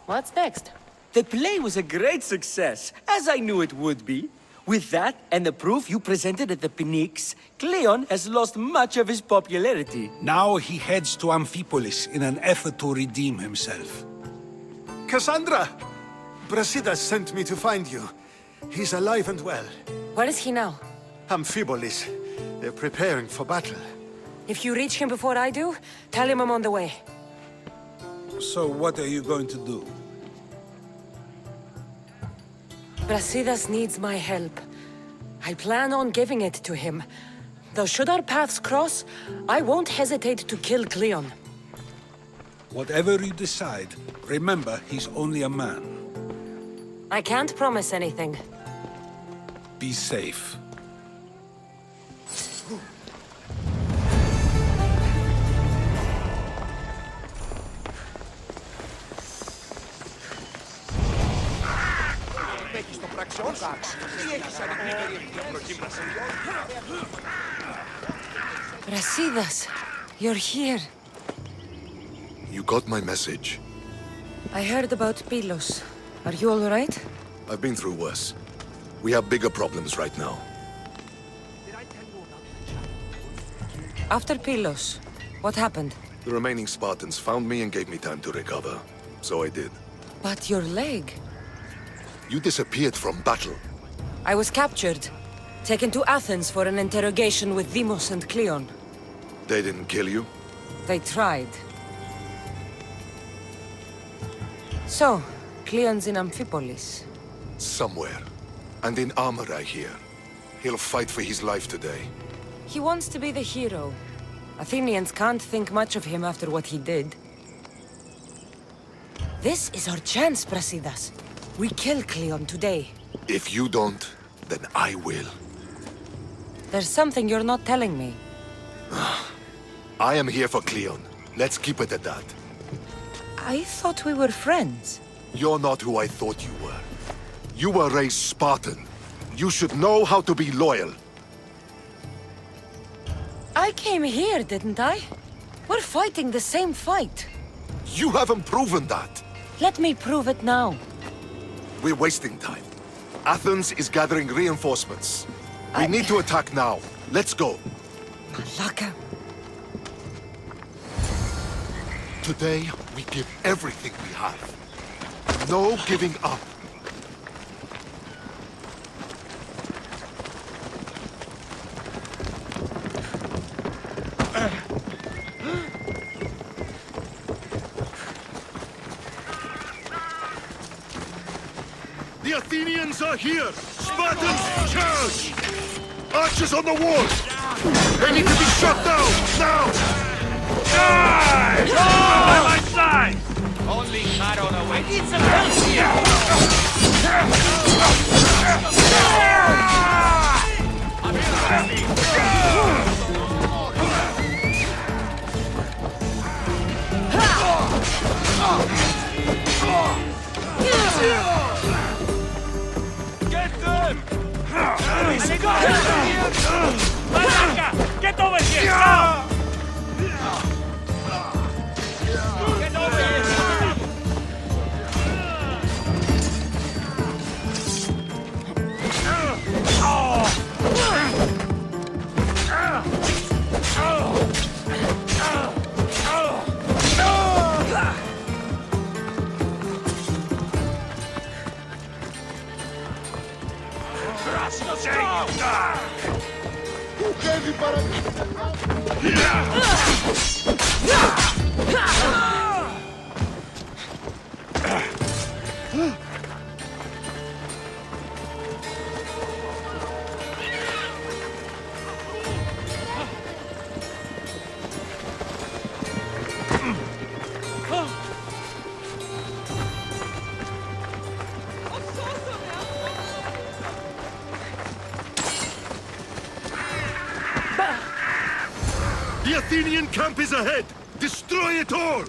What's next? The play was a great success, as I knew it would be. With that, and the proof you presented at the Phoenix, Cleon has lost much of his popularity. Now he heads to Amphipolis in an effort to redeem himself. Cassandra! Brasidas sent me to find you. He's alive and well. Where is he now? Amphipolis. They're preparing for battle. If you reach him before I do, tell him I'm on the way. So what are you going to do? Brasidas needs my help. I plan on giving it to him. Though should our paths cross, I won't hesitate to kill Cleon. Whatever you decide, remember he's only a man. I can't promise anything. Be safe. Brasidas, you're here. You got my message. I heard about Pylos. Are you all right? I've been through worse. We have bigger problems right now. After Pylos, what happened? The remaining Spartans found me and gave me time to recover. So I did. But your leg... You disappeared from battle. I was captured. Taken to Athens for an interrogation with Deimos and Cleon. They didn't kill you? They tried. So, Cleon's in Amphipolis. Somewhere. And in armor, I hear. He'll fight for his life today. He wants to be the hero. Athenians can't think much of him after what he did. This is our chance, Brasidas. We kill Cleon today. If you don't, then I will. There's something you're not telling me. I am here for Cleon. Let's keep it at that. I thought we were friends. You're not who I thought you were. You were raised Spartan. You should know how to be loyal. I came here, didn't I? We're fighting the same fight. You haven't proven that. Let me prove it now. We're wasting time. Athens is gathering reinforcements. We need to attack now. Let's go. Malaka. Today, we give everything we have. No giving up. The Athenians are here! Spartans, charge! Archers on the walls! They need to be shot down, now! Die! By my side! Only shadow the way. I need some help Get them! Malaka! Get over here! Now! Get over here! The Athenian camp is ahead! Destroy it all!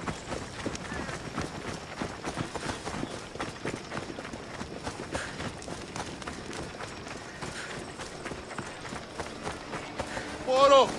Oro!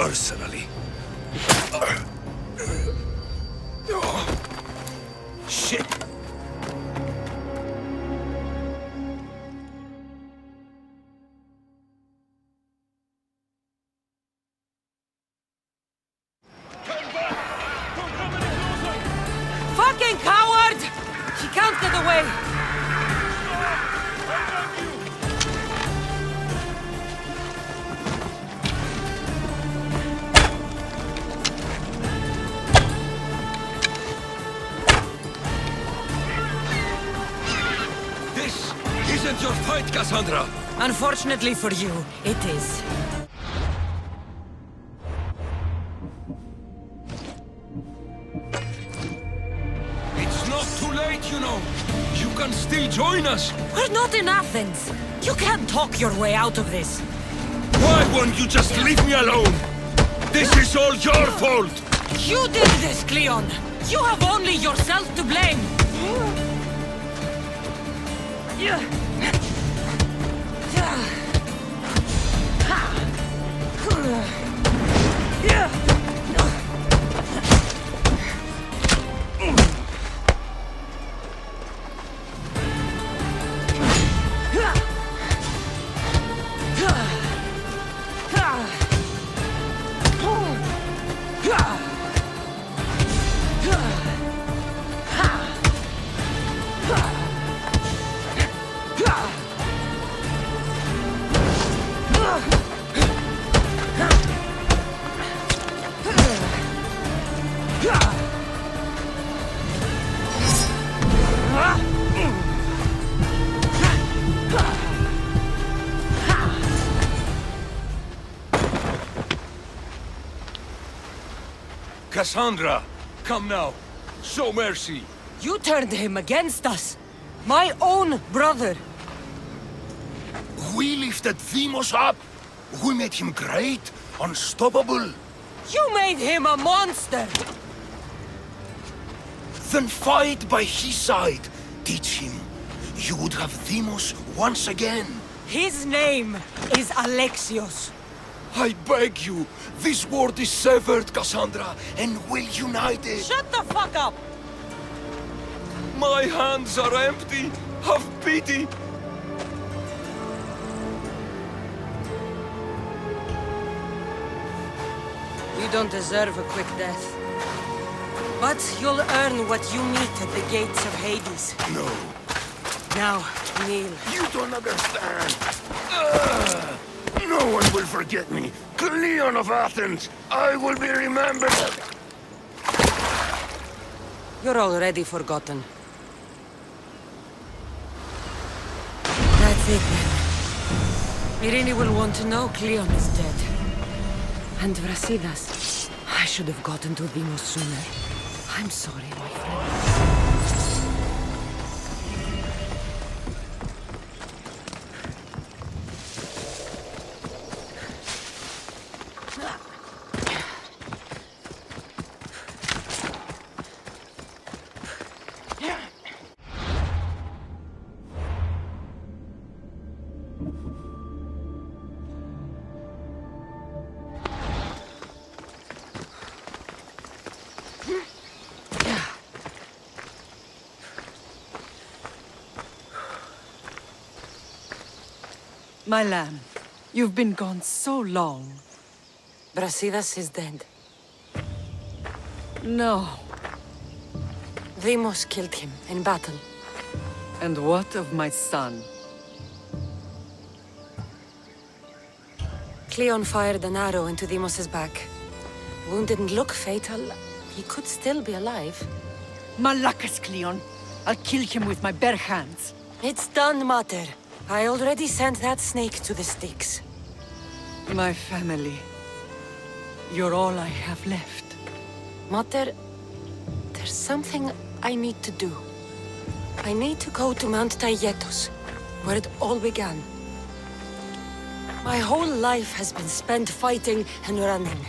personally. Shit! Fucking coward! He can't get away! This isn't your fight, Cassandra! Unfortunately for you, it is. It's not too late, you know. You can still join us. We're not in Athens. You can't talk your way out of this. Why won't you just leave me alone? This is all your fault! You did this, Cleon. You have only yourself to blame. Cassandra, come now. Show mercy. You turned him against us. My own brother. We lifted Deimos up. We made him great, unstoppable. You made him a monster. Then fight by his side. Teach him. You would have Deimos once again. His name is Alexios. I beg you, this world is severed, Cassandra, and we'll unite it. Shut the fuck up! My hands are empty. Have pity. You don't deserve a quick death. But you'll earn what you meet at the gates of Hades. No, Now, kneel. You don't understand. No one will forget me. Cleon of Athens, I will be remembered. You're already forgotten. That's it then. Irene will want to know Cleon is dead. And Brasidas. I should have gotten to Deimos sooner. I'm sorry, my friend. My lamb, you've been gone so long. Brasidas is dead. No. Deimos killed him in battle. And what of my son? Cleon fired an arrow into Deimos' back. Wound didn't look fatal. He could still be alive. Malakas, Cleon. I'll kill him with my bare hands. It's done, Mater. I already sent that snake to the Styx. My family. You're all I have left. Mater, there's something I need to do. I need to go to Mount Taygetos, where it all began. My whole life has been spent fighting and running.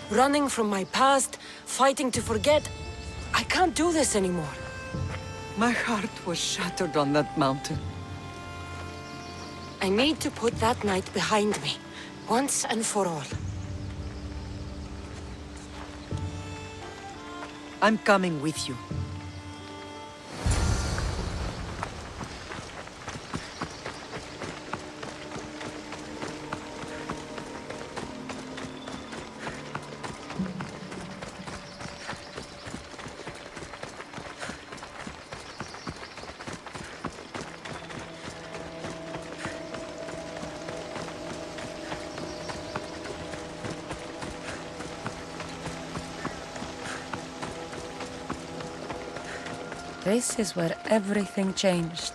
Running from my past, fighting to forget. I can't do this anymore. My heart was shattered on that mountain. I need to put that night behind me, once and for all. I'm coming with you. This is where everything changed.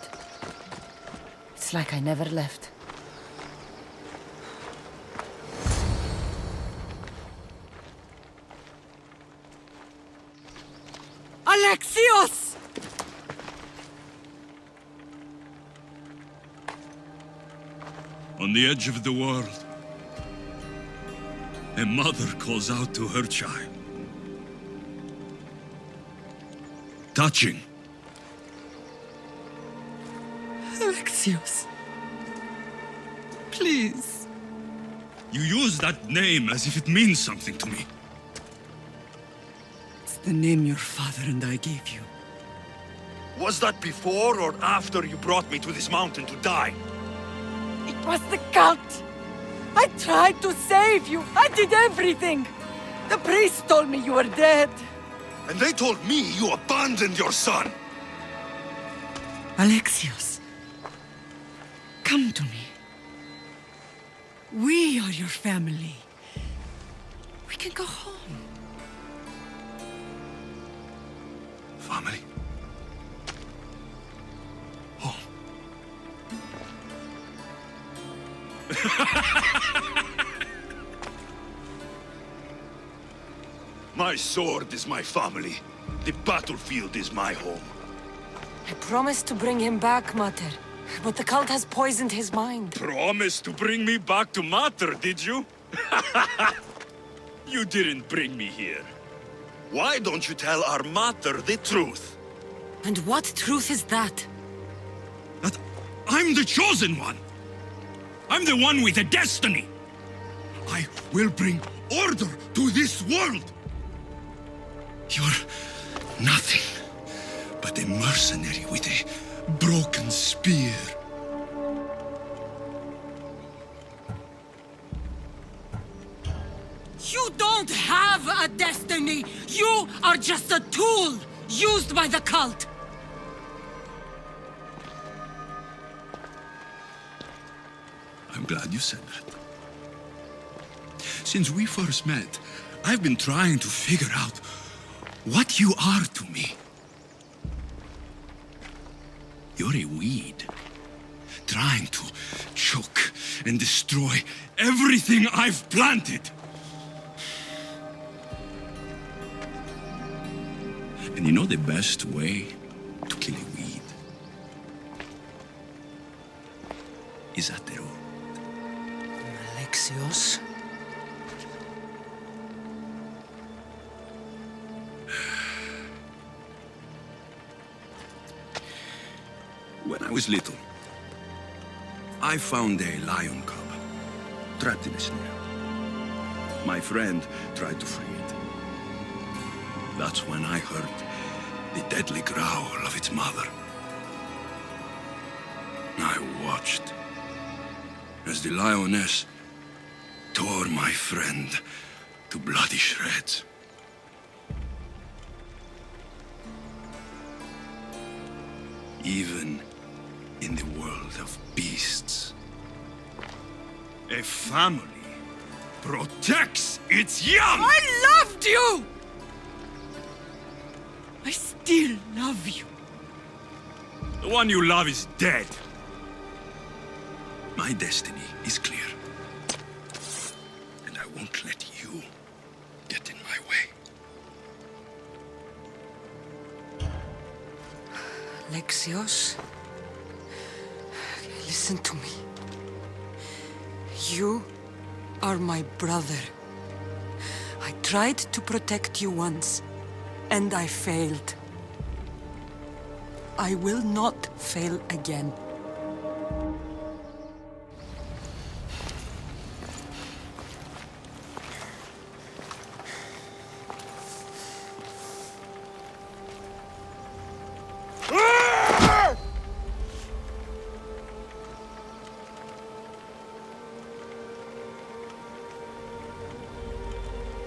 It's like I never left. Alexios! On the edge of the world, a mother calls out to her child. Touching. Alexios. Please. You use that name as if it means something to me. It's the name your father and I gave you. Was that before or after you brought me to this mountain to die? It was the cult! I tried to save you! I did everything! The priest told me you were dead! And they told me you abandoned your son! Alexios, come to me. We are your family. We can go home. Family. Home. My sword is my family. The battlefield is my home. I promised to bring him back, Mater. But the cult has poisoned his mind. Promised to bring me back to Matar, did you? You didn't bring me here. Why don't you tell our mater the truth? And what truth is that? That I'm the chosen one. I'm the one with a destiny. I will bring order to this world. You're nothing but a mercenary with a broken spear. You don't have a destiny! You are just a tool used by the cult! I'm glad you said that. Since we first met, I've been trying to figure out what you are to me. You're a weed, trying to choke and destroy everything I've planted. And you know the best way to kill a weed is at the root. Alexios? When I was little, I found a lion cub trapped in a snare. My friend tried to free it. That's when I heard the deadly growl of its mother. I watched as the lioness tore my friend to bloody shreds. Even in the world of beasts, a family protects its young! I loved you! I still love you. The one you love is dead. My destiny is clear. And I won't let you get in my way. Alexios? Listen to me. You are my brother. I tried to protect you once, and I failed. I will not fail again.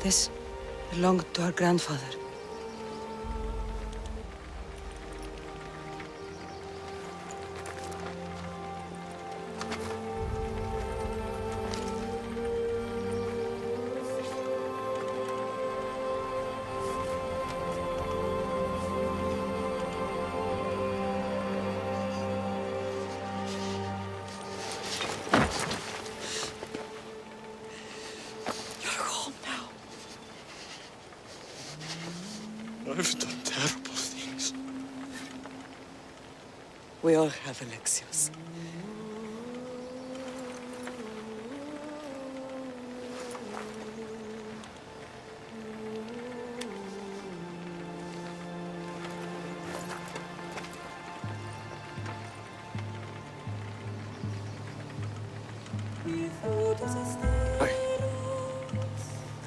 This belonged to our grandfather. I've done terrible things. We all have, Alexios.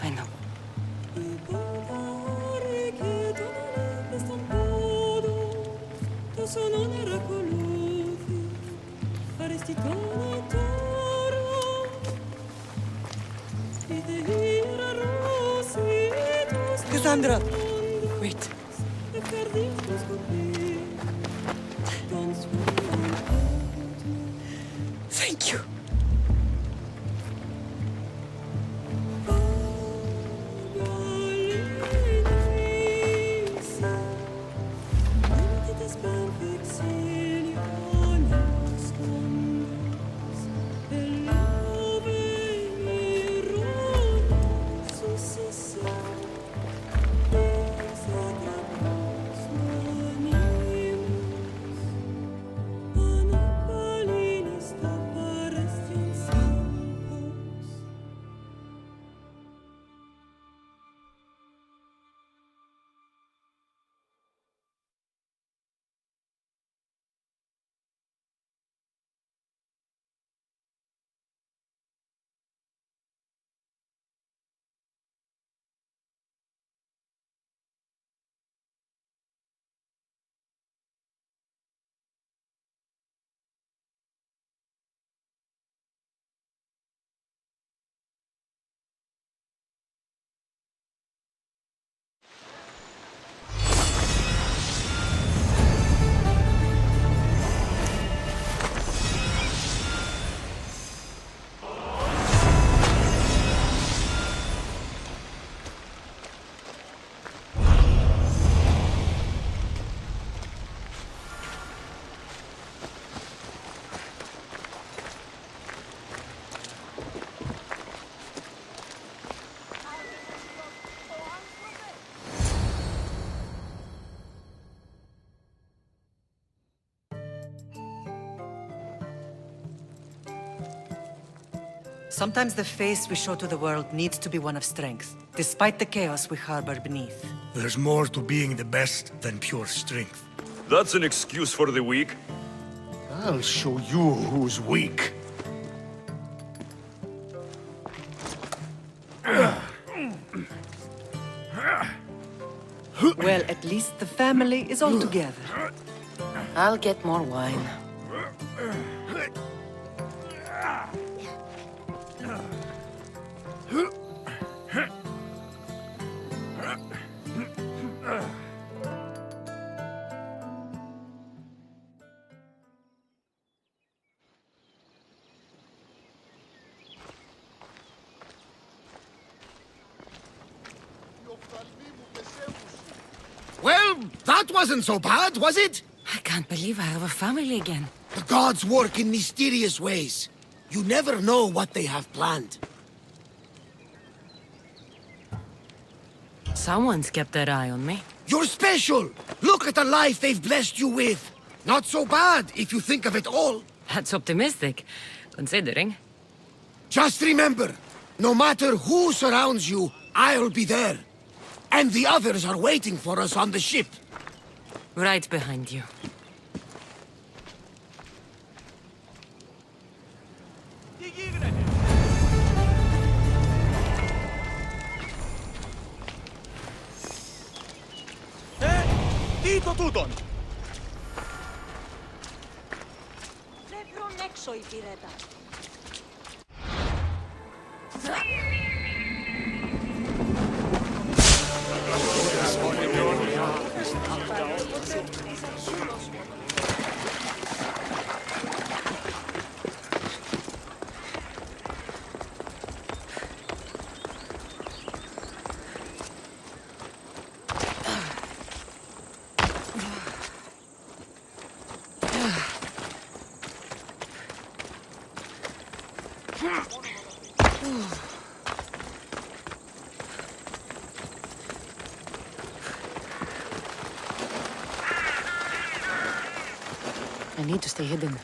I know. Cassandra! Wait. Thank you. Sometimes the face we show to the world needs to be one of strength, despite the chaos we harbor beneath. There's more to being the best than pure strength. That's an excuse for the weak. I'll show you who's weak. Well, at least the family is all together. I'll get more wine. Well, that wasn't so bad, was it? I can't believe I have a family again. The gods work in mysterious ways. You never know what they have planned. Someone's kept their eye on me. You're special! Look at the life they've blessed you with! Not so bad, if you think of it all. That's optimistic, considering. Just remember, no matter who surrounds you, I'll be there. And the others are waiting for us on the ship. Right behind you. Dito τούτον! Τρέχουν έξω, υπηρέτα. I need to stay hidden.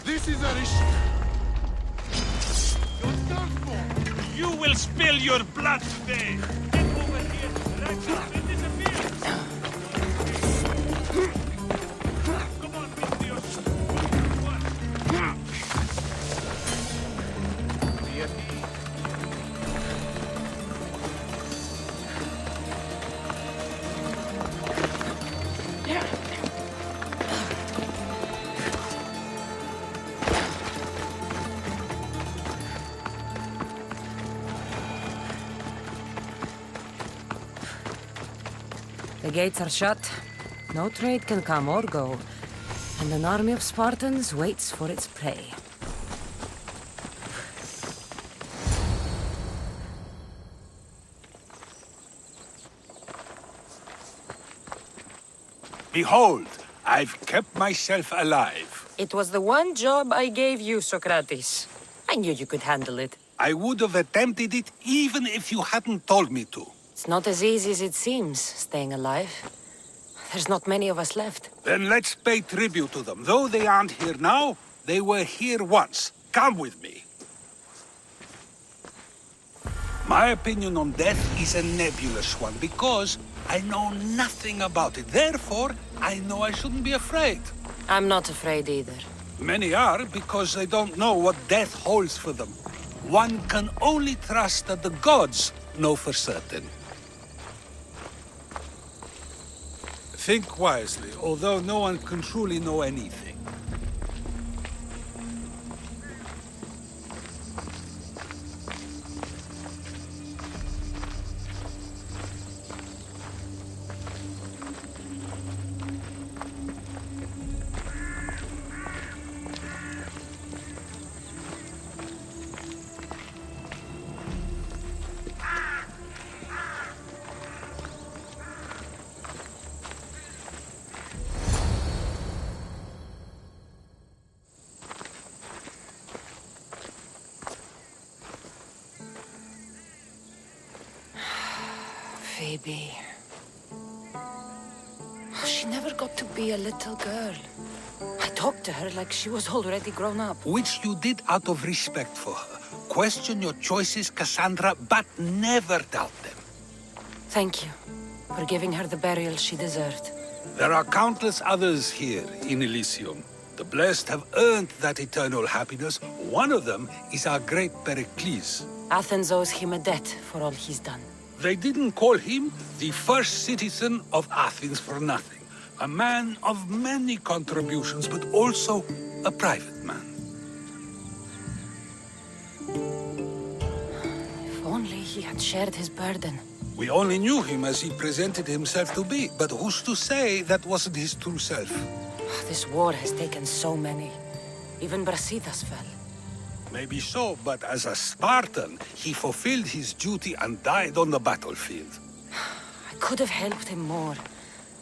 This is our issue. You're done for. You will spill your blood today! Get over here, right now, and disappear! Come on, Mistios! The gates are shut. No trade can come or go. And an army of Spartans waits for its prey. Behold, I've kept myself alive. It was the one job I gave you, Socrates. I knew you could handle it. I would have attempted it even if you hadn't told me to. It's not as easy as it seems, staying alive. There's not many of us left. Then let's pay tribute to them. Though they aren't here now, they were here once. Come with me. My opinion on death is a nebulous one because I know nothing about it. Therefore, I know I shouldn't be afraid. I'm not afraid either. Many are because they don't know what death holds for them. One can only trust that the gods know for certain. Think wisely, although no one can truly know anything. Phoebe. She never got to be a little girl. I talked to her like she was already grown up. Which you did out of respect for her. Question your choices, Cassandra, but never doubt them. Thank you for giving her the burial she deserved. There are countless others here in Elysium. The blessed have earned that eternal happiness. One of them is our great Pericles. Athens owes him a debt for all he's done. They didn't call him the first citizen of Athens for nothing. A man of many contributions, but also a private man. If only he had shared his burden. We only knew him as he presented himself to be, but who's to say that wasn't his true self? This war has taken so many. Even Brasidas fell. Maybe so, but as a Spartan, he fulfilled his duty and died on the battlefield. I could have helped him more.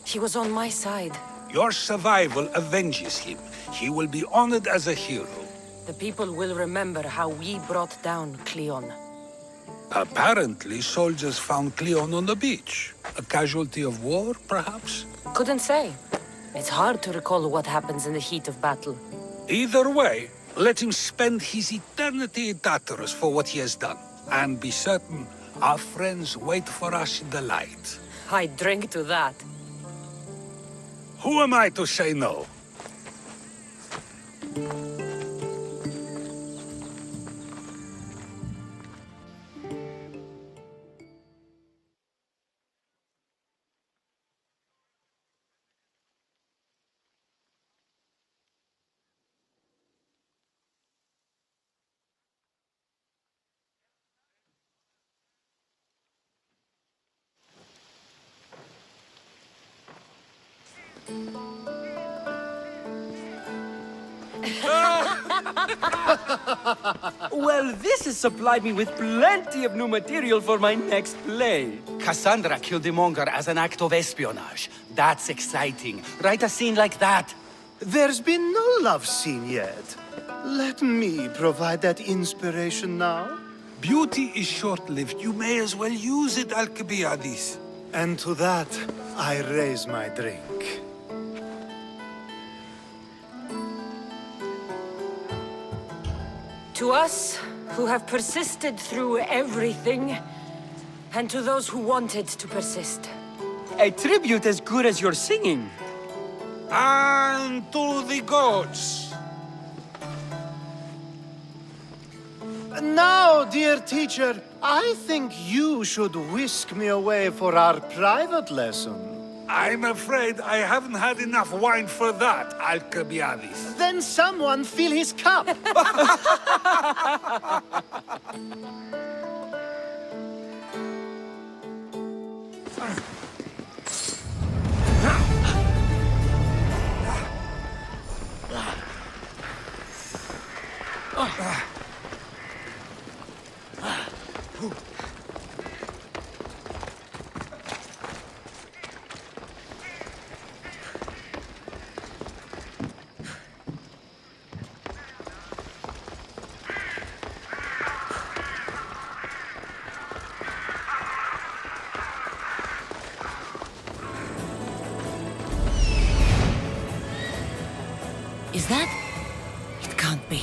He was on my side. Your survival avenges him. He will be honored as a hero. The people will remember how we brought down Cleon. Apparently, soldiers found Cleon on the beach. A casualty of war, perhaps? Couldn't say. It's hard to recall what happens in the heat of battle. Either way, let him spend his eternity in Tartarus for what he has done. And be certain our friends wait for us in the light. I drink to that. Who am I to say no? Well, this has supplied me with plenty of new material for my next play. Cassandra killed the monger as an act of espionage. That's exciting. Write a scene like that. There's been no love scene yet. Let me provide that inspiration now. Beauty is short-lived. You may as well use it, Alcibiades. And to that, I raise my drink. To us, who have persisted through everything, and to those who wanted to persist. A tribute as good as your singing. And to the gods. Now, dear teacher, I think you should whisk me away for our private lesson. I'm afraid I haven't had enough wine for that, Alcibiades. Then someone fill his cup. Is that? It can't be.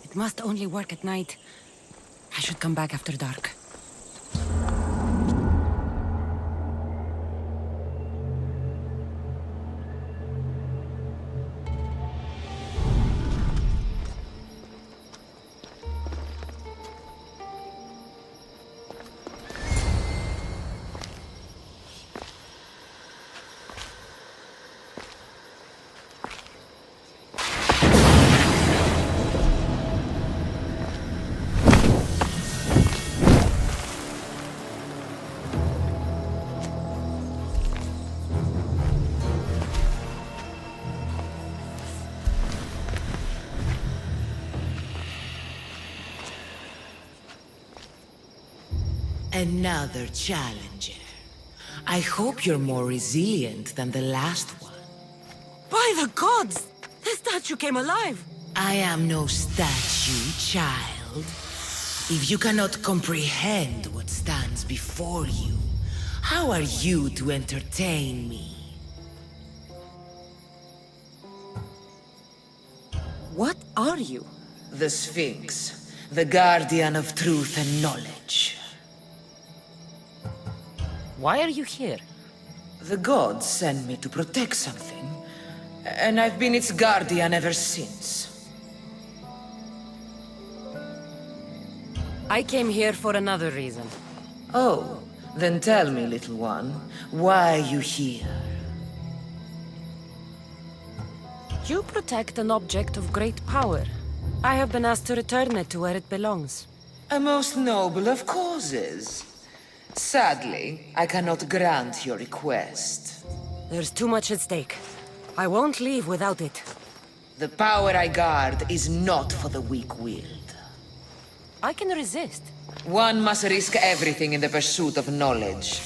It must only work at night. I should come back after dark. Another challenger. I hope you're more resilient than the last one. By the gods! The statue came alive! I am no statue, child. If you cannot comprehend what stands before you, how are you to entertain me? What are you? The Sphinx, the guardian of truth and knowledge. Why are you here? The gods sent me to protect something, and I've been its guardian ever since. I came here for another reason. Oh, then tell me, little one, why are you here? You protect an object of great power. I have been asked to return it to where it belongs. A most noble of causes. Sadly, I cannot grant your request. There's too much at stake. I won't leave without it. The power I guard is not for the weak-willed. I can resist. One must risk everything in the pursuit of knowledge.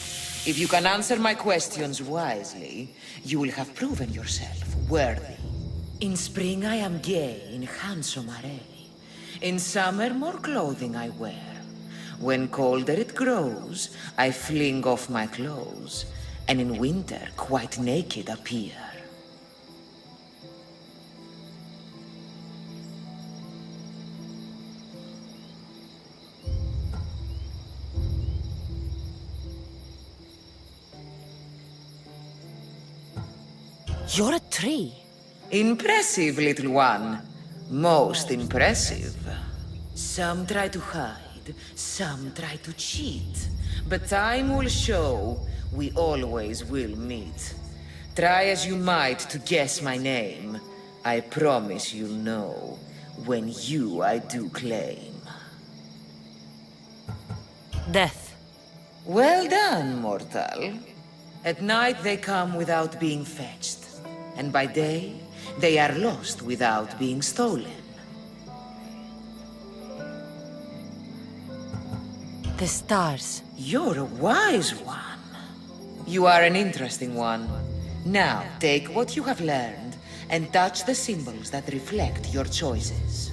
If you can answer my questions wisely, you will have proven yourself worthy. In spring I am gay in handsome array. In summer more clothing I wear. When colder it grows, I fling off my clothes, and in winter quite naked appear. You're a tree. Impressive, little one. Most impressive. Some try to hide, some try to cheat. But time will show we always will meet. Try as you might to guess my name. I promise you'll know when you I do claim. Death. Well done, mortal. At night they come without being fetched. And by day, they are lost without being stolen. The stars. You're a wise one. You are an interesting one. Now, take what you have learned and touch the symbols that reflect your choices.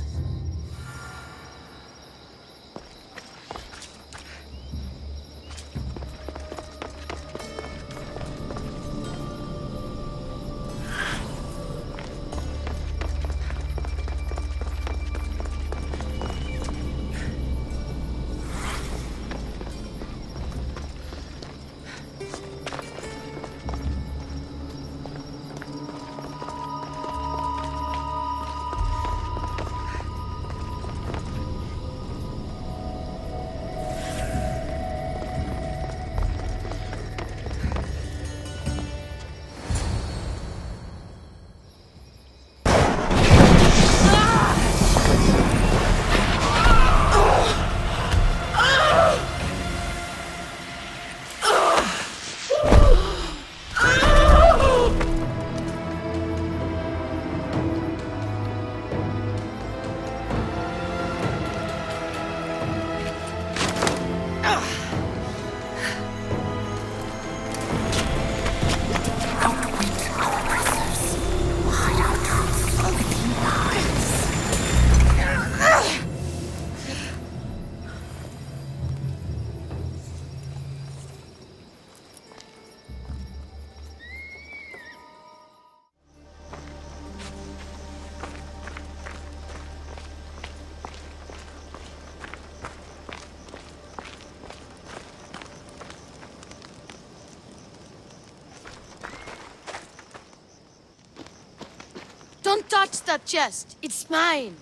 Don't touch that chest. It's mine.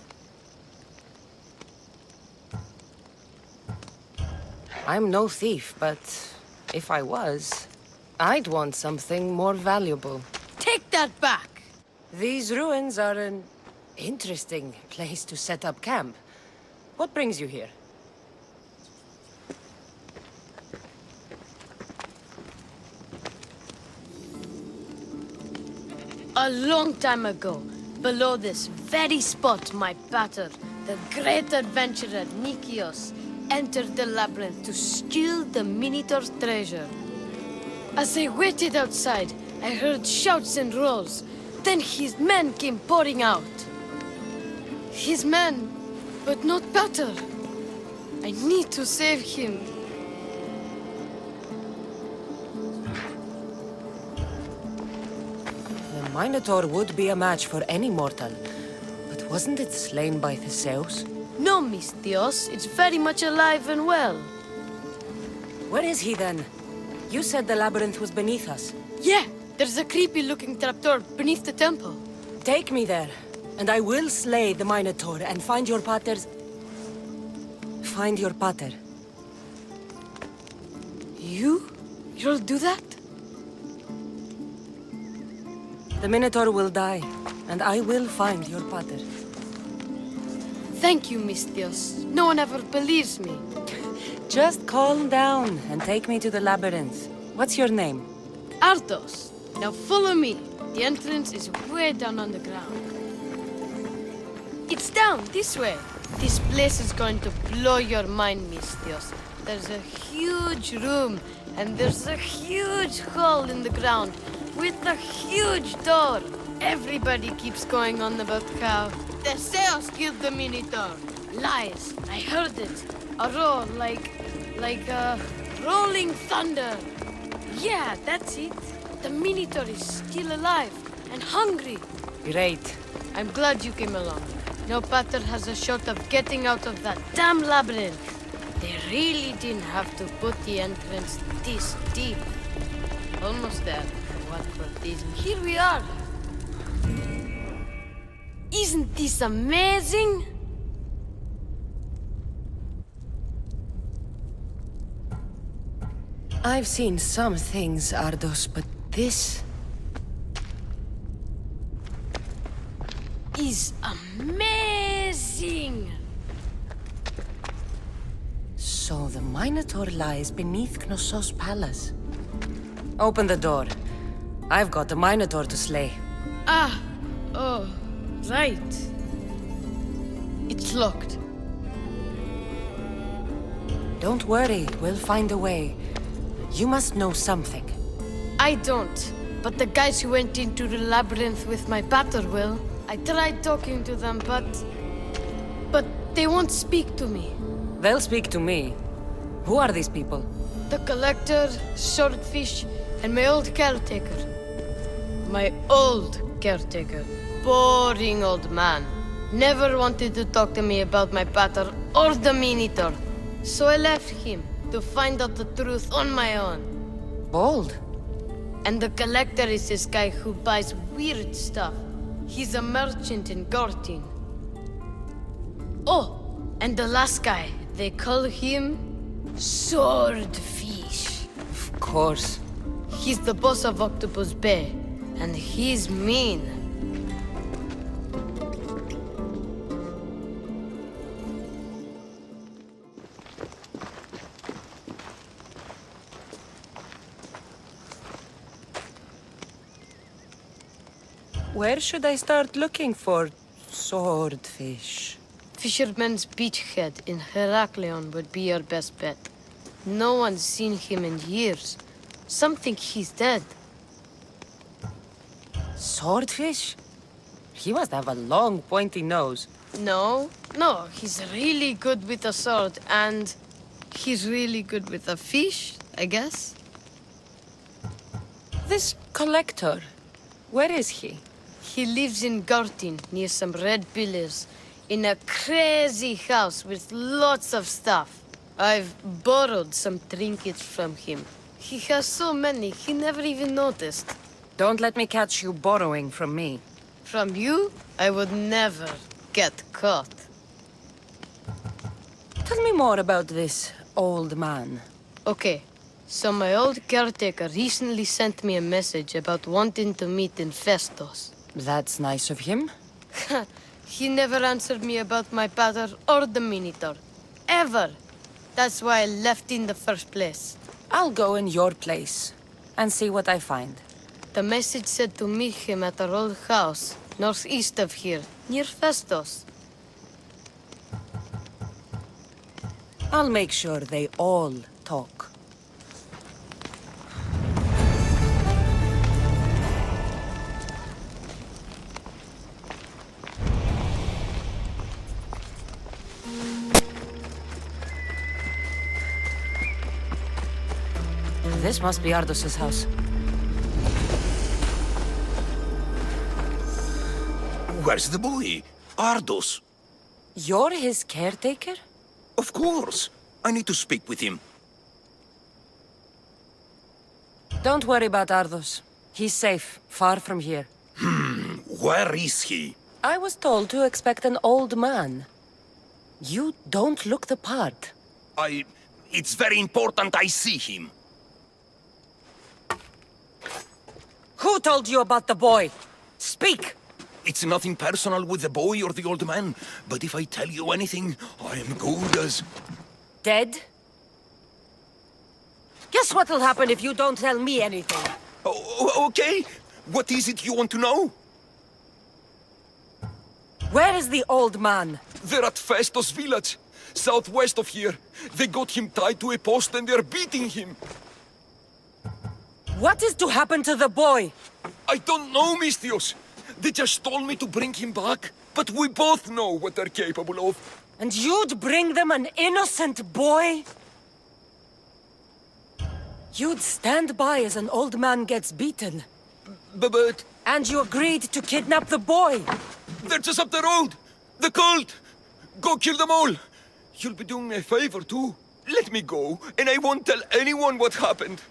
I'm no thief, but if I was, I'd want something more valuable. Take that back. These ruins are an interesting place to set up camp. What brings you here? A long time ago, below this very spot, my pater, the great adventurer Nikios, entered the labyrinth to steal the Minotaur's treasure. As I waited outside, I heard shouts and roars. Then his men came pouring out. His men, but not pater. I need to save him. The Minotaur would be a match for any mortal. But wasn't it slain by Theseus? No, Misthios. It's very much alive and well. Where is he then? You said the labyrinth was beneath us. Yeah, there's a creepy-looking trapdoor beneath the temple. Take me there, and I will slay the Minotaur and find your pater's... Find your pater. You'll do that? The Minotaur will die, and I will find your pater. Thank you, Misthios. No one ever believes me. Just calm down and take me to the labyrinth. What's your name? Ardos. Now follow me. The entrance is way down on the ground. It's down, this way. This place is going to blow your mind, Misthios. There's a huge room, and there's a huge hole in the ground with a huge door. Everybody keeps going on about how Theseus killed the Minotaur. Lies. I heard it. A roar like rolling thunder. Yeah, that's it. The Minotaur is still alive and hungry. Great. I'm glad you came along. No pater has a shot of getting out of that damn labyrinth. They really didn't have to put the entrance this deep. Almost there. What for this? Here we are. Isn't this amazing? I've seen some things, Ardos, but this... is amazing! So the Minotaur lies beneath Knossos' palace. Open the door. I've got a Minotaur to slay. Oh, right. It's locked. Don't worry, we'll find a way. You must know something. I don't, but the guys who went into the labyrinth with my pater will. I tried talking to them, but they won't speak to me. They'll speak to me. Who are these people? The collector, swordfish, and my old caretaker. My old caretaker. Boring old man. Never wanted to talk to me about my pater or the Minotaur. So I left him to find out the truth on my own. Bold. And the collector is this guy who buys weird stuff. He's a merchant in Gortin. Oh, and the last guy, they call him Swordfish. Of course. He's the boss of Octopus Bay, and he's mean. Where should I start looking for swordfish? Fisherman's Beachhead in Heraklion would be your best bet. No one's seen him in years. Some think he's dead. Swordfish? He must have a long, pointy nose. No, he's really good with a sword, and he's really good with a fish, I guess. This collector, where is he? He lives in Gortin, near some red pillars, in a crazy house with lots of stuff. I've borrowed some trinkets from him. He has so many, he never even noticed. Don't let me catch you borrowing from me. From you, I would never get caught. Tell me more about this old man. Okay, so my old caretaker recently sent me a message about wanting to meet in Festos. That's nice of him. He never answered me about my pater or the Minotaur. Ever. That's why I left in the first place. I'll go in your place and see what I find. The message said to meet him at our old house, northeast of here, near Festos. I'll make sure they all talk. This must be Ardos's house. Where's the boy? Ardos. You're his caretaker? Of course. I need to speak with him. Don't worry about Ardos. He's safe, far from here. Where is he? I was told to expect an old man. You don't look the part. It's very important I see him. Who told you about the boy? Speak! It's nothing personal with the boy or the old man, but if I tell you anything, I am good as... Dead? Guess what'll happen if you don't tell me anything? Okay. What is it you want to know? Where is the old man? They're at Festos village, southwest of here. They got him tied to a post and they're beating him. What is to happen to the boy? I don't know, Mistios. They just told me to bring him back. But we both know what they're capable of. And you'd bring them an innocent boy? You'd stand by as an old man gets beaten. But... And you agreed to kidnap the boy. They're just up the road. The cult. Go kill them all. You'll be doing me a favor, too. Let me go, and I won't tell anyone what happened.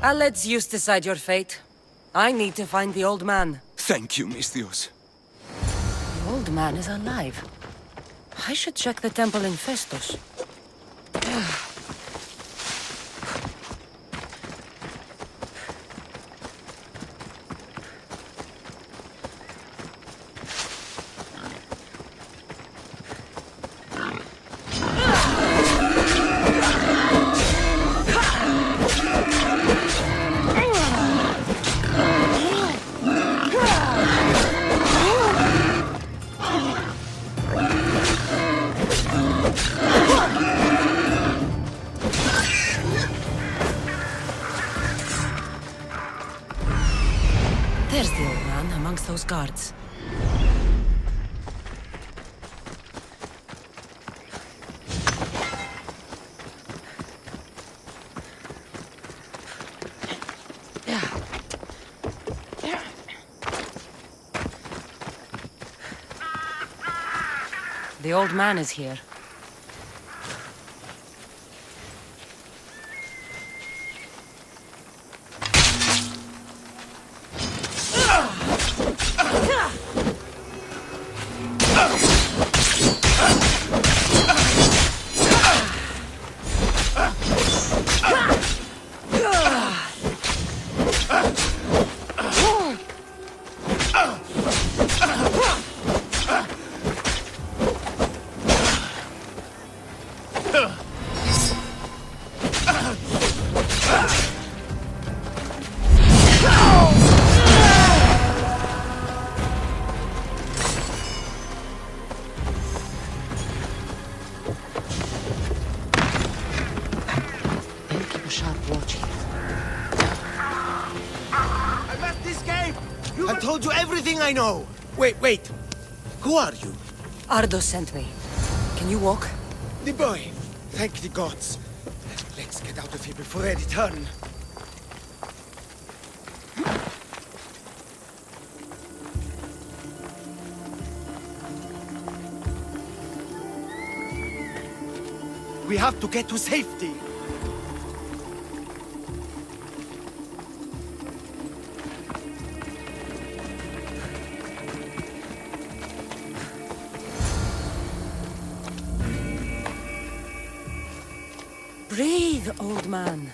I'll let Zeus decide your fate. I need to find the old man. Thank you, Mistios. The old man is alive. I should check the temple in Festus. There's the old man amongst those guards. The old man is here. I told you everything I know! Wait. Who are you? Ardos sent me. Can you walk? The boy. Thank the gods. Let's get out of here before they return. We have to get to safety. Breathe, old man.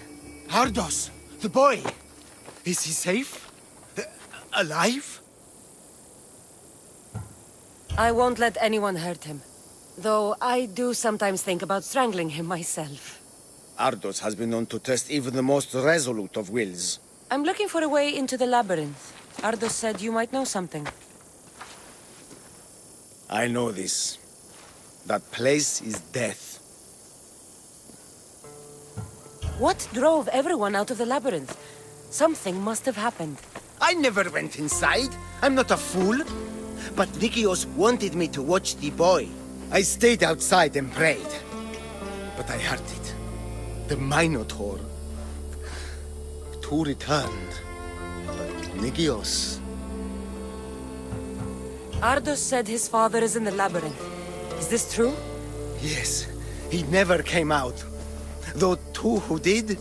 Ardos, the boy. Is he safe? Alive? I won't let anyone hurt him. Though I do sometimes think about strangling him myself. Ardos has been known to test even the most resolute of wills. I'm looking for a way into the labyrinth. Ardos said you might know something. I know this. That place is death. What drove everyone out of the labyrinth? Something must have happened. I never went inside. I'm not a fool. But Nikios wanted me to watch the boy. I stayed outside and prayed. But I heard it. The Minotaur. Two returned. But Nikios... Ardos said his father is in the labyrinth. Is this true? Yes. He never came out. Though two who did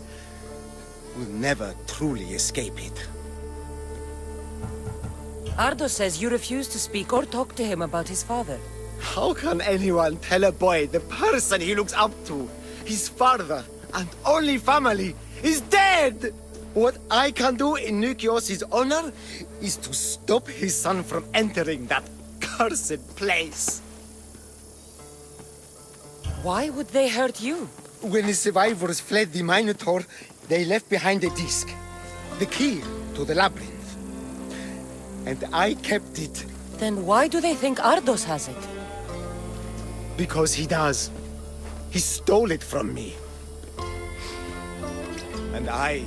will never truly escape it. Ardos says you refuse to speak or talk to him about his father. How can anyone tell a boy the person he looks up to, his father and only family, is dead? What I can do in Nikios' honor is to stop his son from entering that cursed place. Why would they hurt you? When the survivors fled the Minotaur, they left behind a disc, the key to the labyrinth. And I kept it. Then why do they think Ardos has it? Because he does. He stole it from me. And I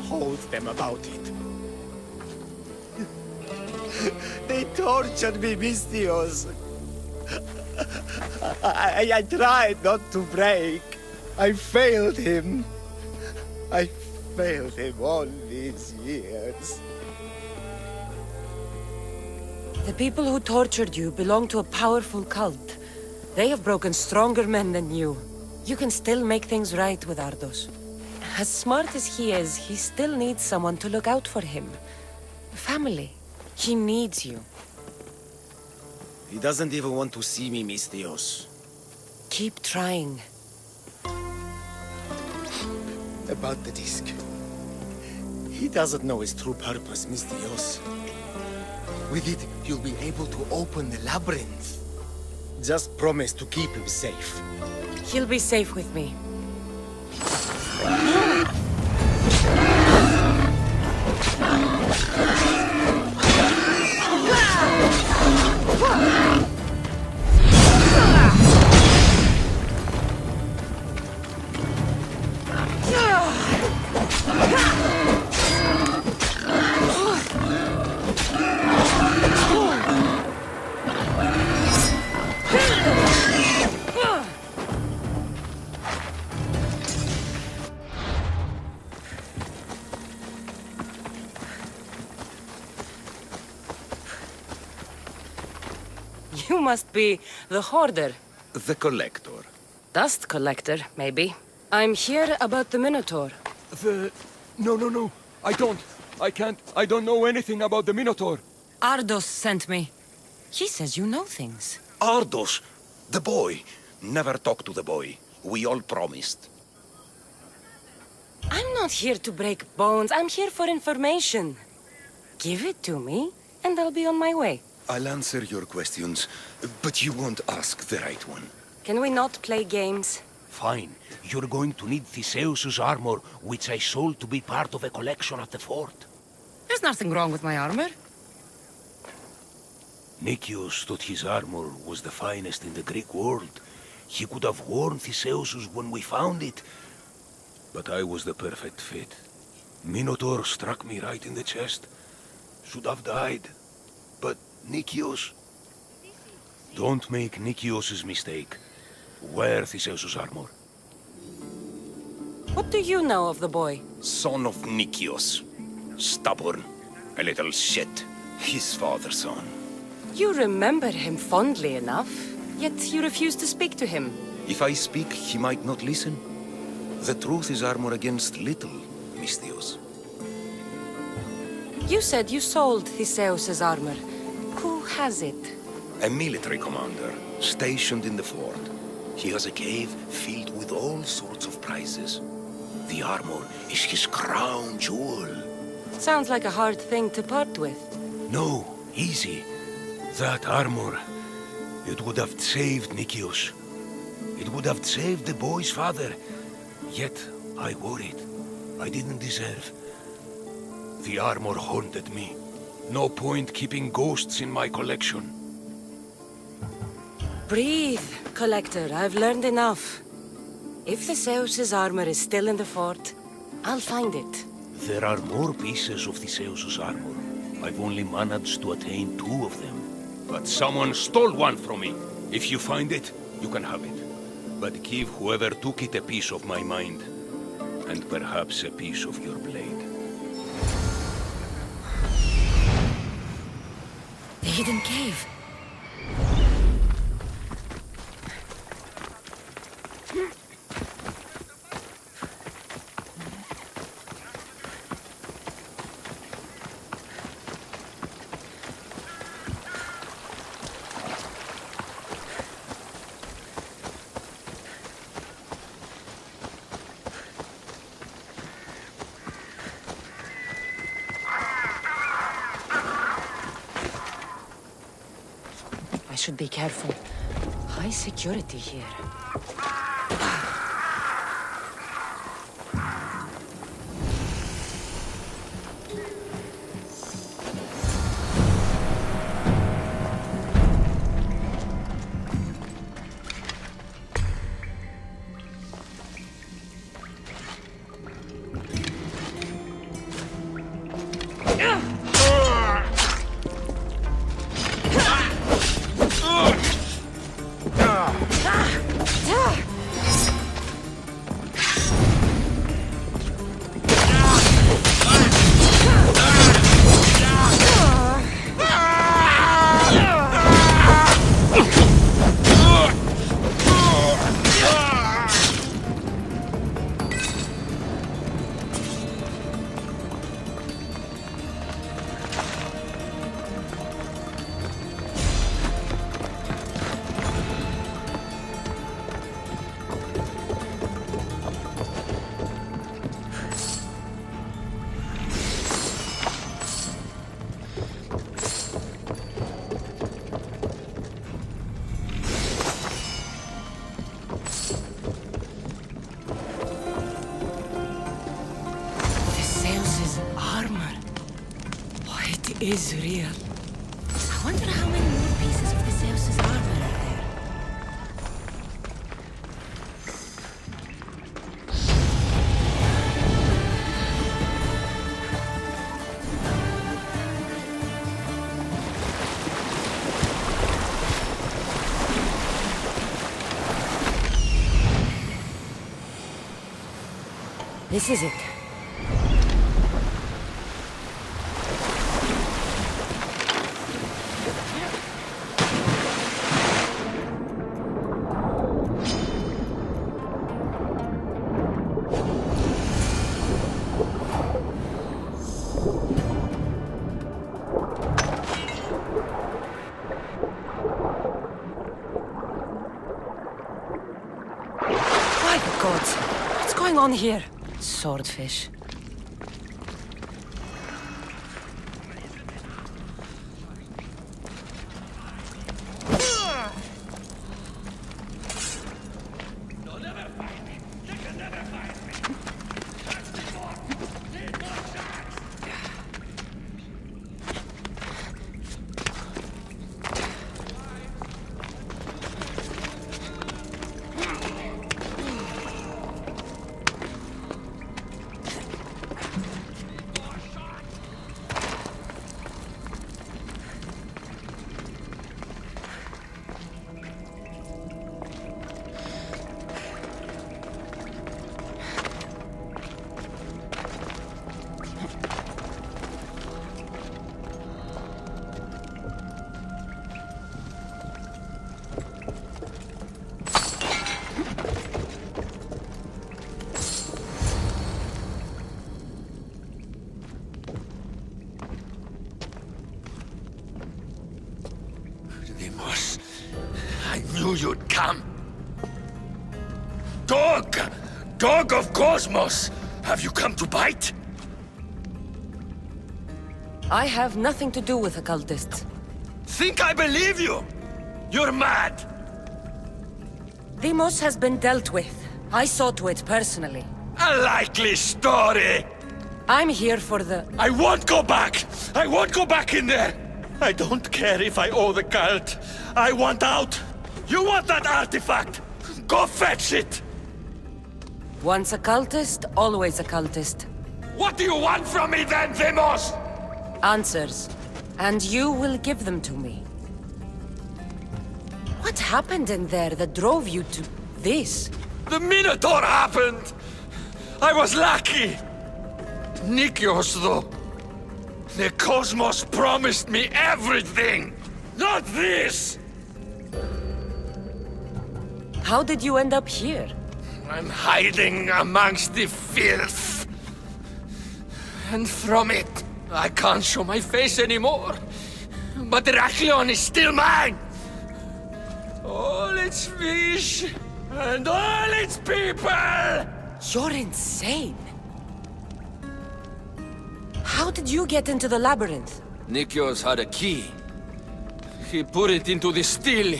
told them about it. They tortured me, Mistios. I tried not to break. I failed him. I failed him all these years. The people who tortured you belong to a powerful cult. They have broken stronger men than you. You can still make things right with Ardos. As smart as he is, he still needs someone to look out for him. Family. He needs you. He doesn't even want to see me, mis Dios. Keep trying. About the disc. He doesn't know his true purpose, mis Dios. With it, you'll be able to open the labyrinth. Just promise to keep him safe. He'll be safe with me. You must be the hoarder. The collector. Dust collector, maybe. I'm here about the Minotaur. No. I can't. I don't know anything about the Minotaur. Ardos sent me. He says you know things. Ardos, the boy. Never talk to the boy. We all promised. I'm not here to break bones. I'm here for information. Give it to me, and I'll be on my way. I'll answer your questions, but you won't ask the right one. Can we not play games? Fine. You're going to need Theseus's armor, which I sold to be part of a collection at the fort. There's nothing wrong with my armor. Nicias thought his armor was the finest in the Greek world. He could have worn Theseus's when we found it. But I was the perfect fit. Minotaur struck me right in the chest. Should have died. But Nicias... Don't make Nicias's mistake. Wear Theseus's armor. What do you know of the boy? Son of Nicias. Stubborn. A little shit. His father's son. You remember him fondly enough, yet you refuse to speak to him. If I speak, he might not listen. The truth is armor against little, mis Dios. You said you sold Theseus's armor. Who has it? A military commander, stationed in the fort. He has a cave filled with all sorts of prizes. The armor is his crown jewel. Sounds like a hard thing to part with. No, easy. That armor, it would have saved Nicias. It would have saved the boy's father. Yet, I wore it. I didn't deserve. The armor haunted me. No point keeping ghosts in my collection. Breathe, Collector. I've learned enough. If Theseus's armor is still in the fort, I'll find it. There are more pieces of Theseus's armor. I've only managed to attain 2 of them. But someone stole one from me. If you find it, you can have it. But give whoever took it a piece of my mind. And perhaps a piece of your blade. The hidden cave. I should be careful. High security here. is real. I wonder how many more pieces of the Zeus's armor are there. This is it. My God, what's going on here? Swordfish. I knew you'd come. Dog! Dog of Kosmos! Have you come to bite? I have nothing to do with occultists. Think I believe you? You're mad! Deimos has been dealt with. I saw to it personally. A likely story! I'm here for the... I won't go back! I won't go back in there! I don't care if I owe the cult. I want out! You want that artifact? Go fetch it! Once a cultist, always a cultist. What do you want from me then, Deimos? Answers. And you will give them to me. What happened in there that drove you to this? The Minotaur happened! I was lucky! Nikios, though. The Kosmos promised me everything! Not this! How did you end up here? I'm hiding amongst the filth. And from it, I can't show my face anymore. But Arreglan is still mine! All its fish, and all its people! You're insane. How did you get into the labyrinth? Nikios had a key. He put it into the stele.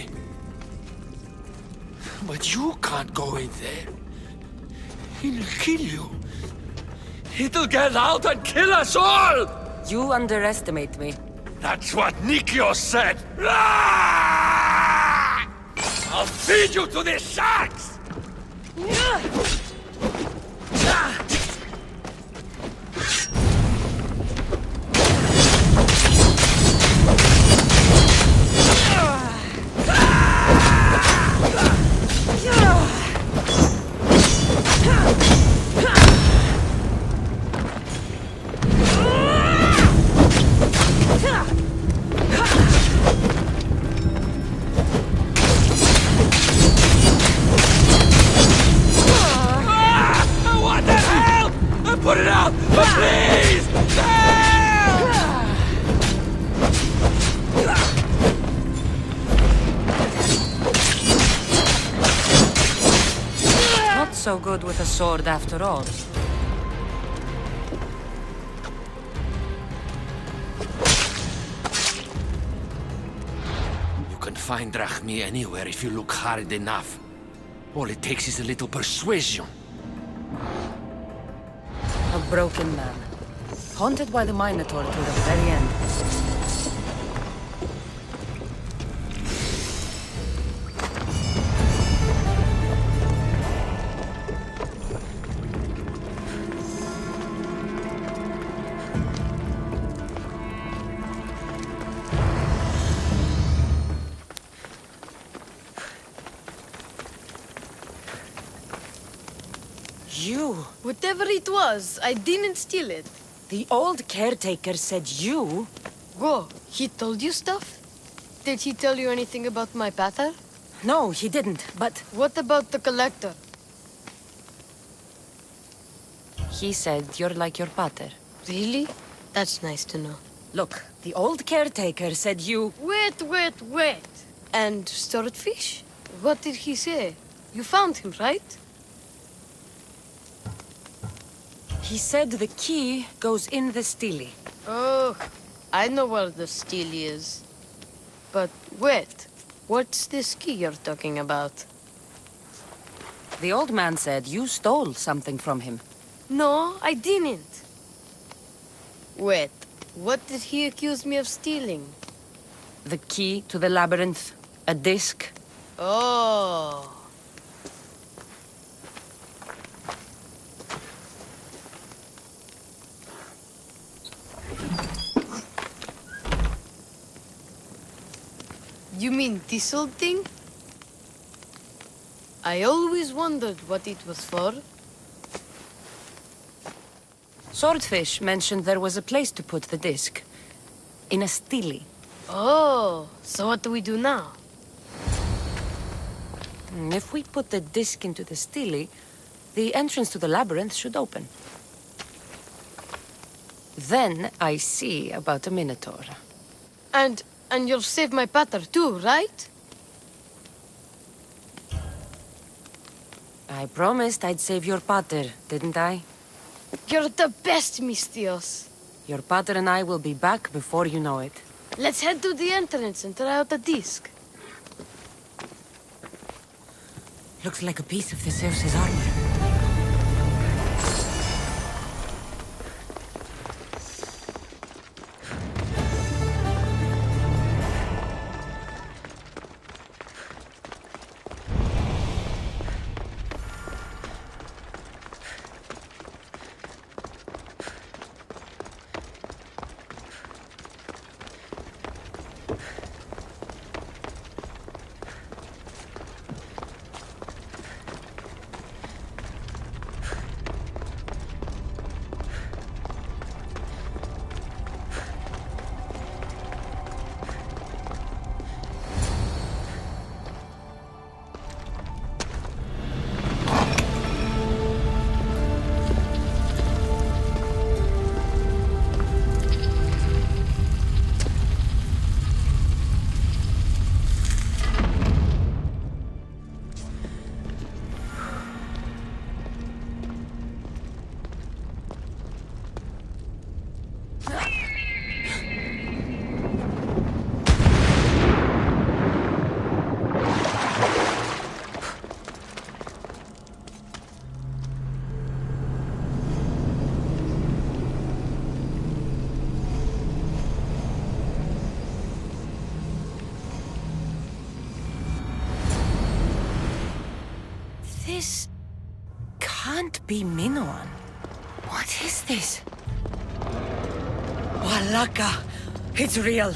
But you can't go in there. He'll kill you. It'll get out and kill us all! You underestimate me. That's what Nikios said! Ah! I'll feed you to the sharks! Put it out! But please! Not so good with a sword after all. You can find Drachmi anywhere if you look hard enough. All it takes is a little persuasion. A broken man. Haunted by the Minotaur to the very end. You? Whatever it was, I didn't steal it. The old caretaker said you? Whoa, he told you stuff? Did he tell you anything about my pater? No, he didn't, but... What about the collector? He said you're like your pater. Really? That's nice to know. Look, the old caretaker said you... Wait. And swordfish? What did he say? You found him, right? He said the key goes in the stele. Oh, I know where the stele is. But wait, what's this key you're talking about? The old man said you stole something from him. No, I didn't. Wait, what did he accuse me of stealing? The key to the labyrinth, a disc. Oh. You mean this old thing? I always wondered what it was for. Swordfish mentioned there was a place to put the disc. In a stele. Oh, so what do we do now? If we put the disc into the stele, the entrance to the labyrinth should open. Then I see about a Minotaur. And you'll save my pater too, right? I promised I'd save your pater, didn't I? You're the best, Mistios. Your pater and I will be back before you know it. Let's head to the entrance and try out the disc. Looks like a piece of Theseus' armor. This can't be Minoan. What is this? Walaka! It's real!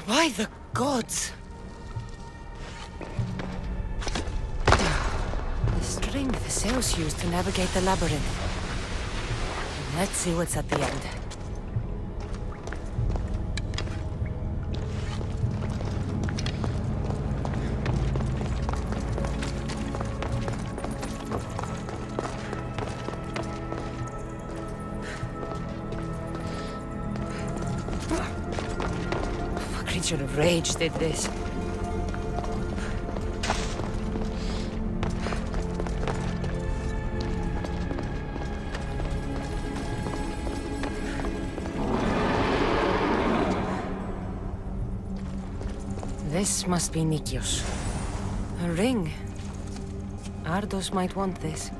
By the gods! The string Theseus used to navigate the labyrinth. Let's see what's at the end. Creature of rage did this. This must be Nikios. A ring. Ardos might want this.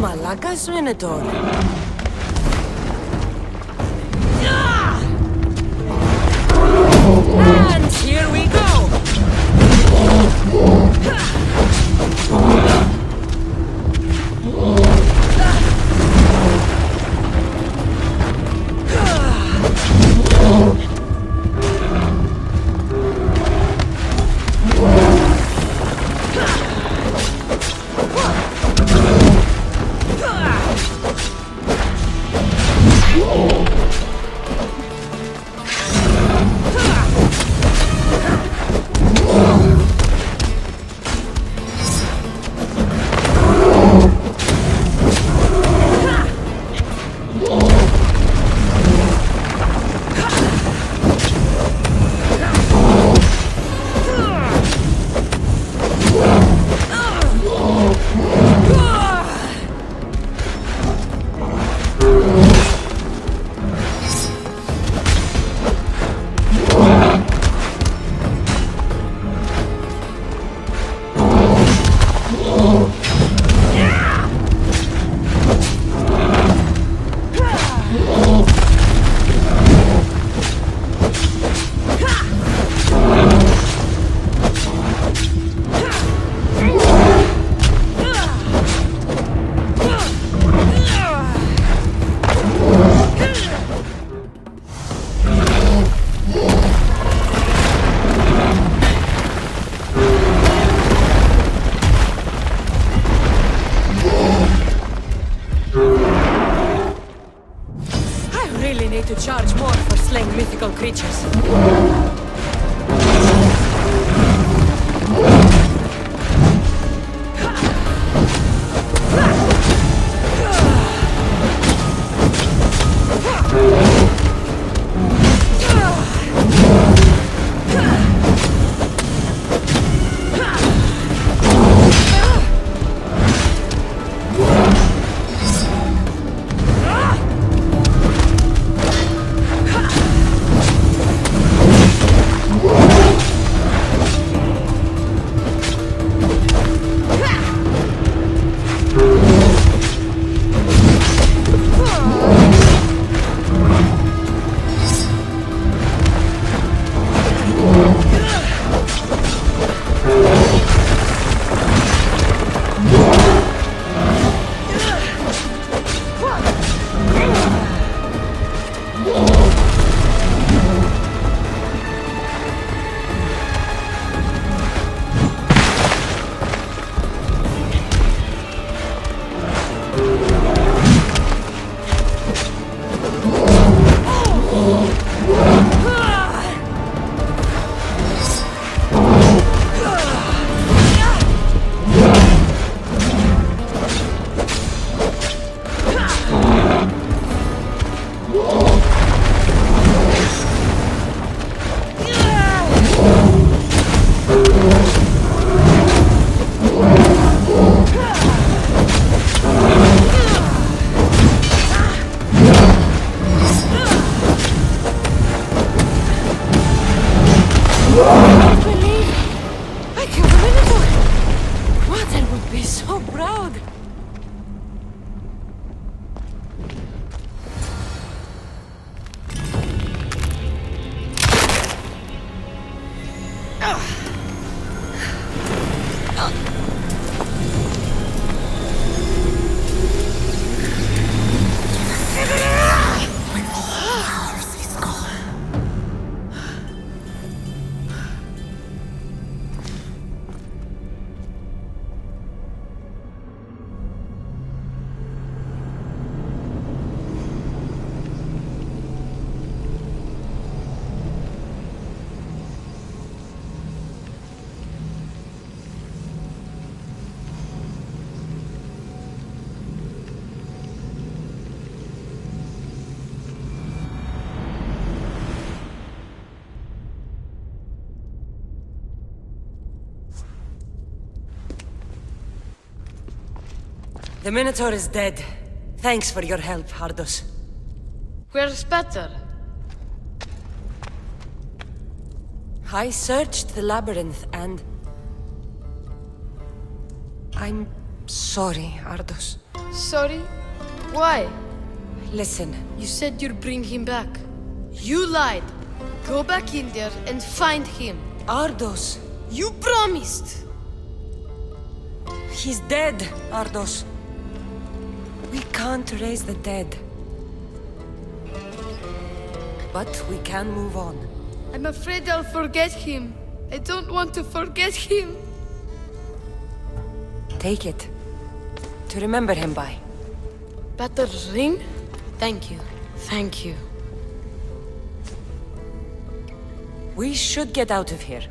Malagas Minotaur. And here we go! Charge more for slaying mythical creatures. I would be so proud. The Minotaur is dead. Thanks for your help, Ardos. Where's Peter? I searched the labyrinth and... I'm sorry, Ardos. Sorry? Why? Listen. You said you'd bring him back. You lied. Go back in there and find him. Ardos. You promised! He's dead, Ardos. We can't raise the dead. But we can move on. I'm afraid I'll forget him. I don't want to forget him. Take it. To remember him by. Peter's ring? Thank you. Thank you. We should get out of here.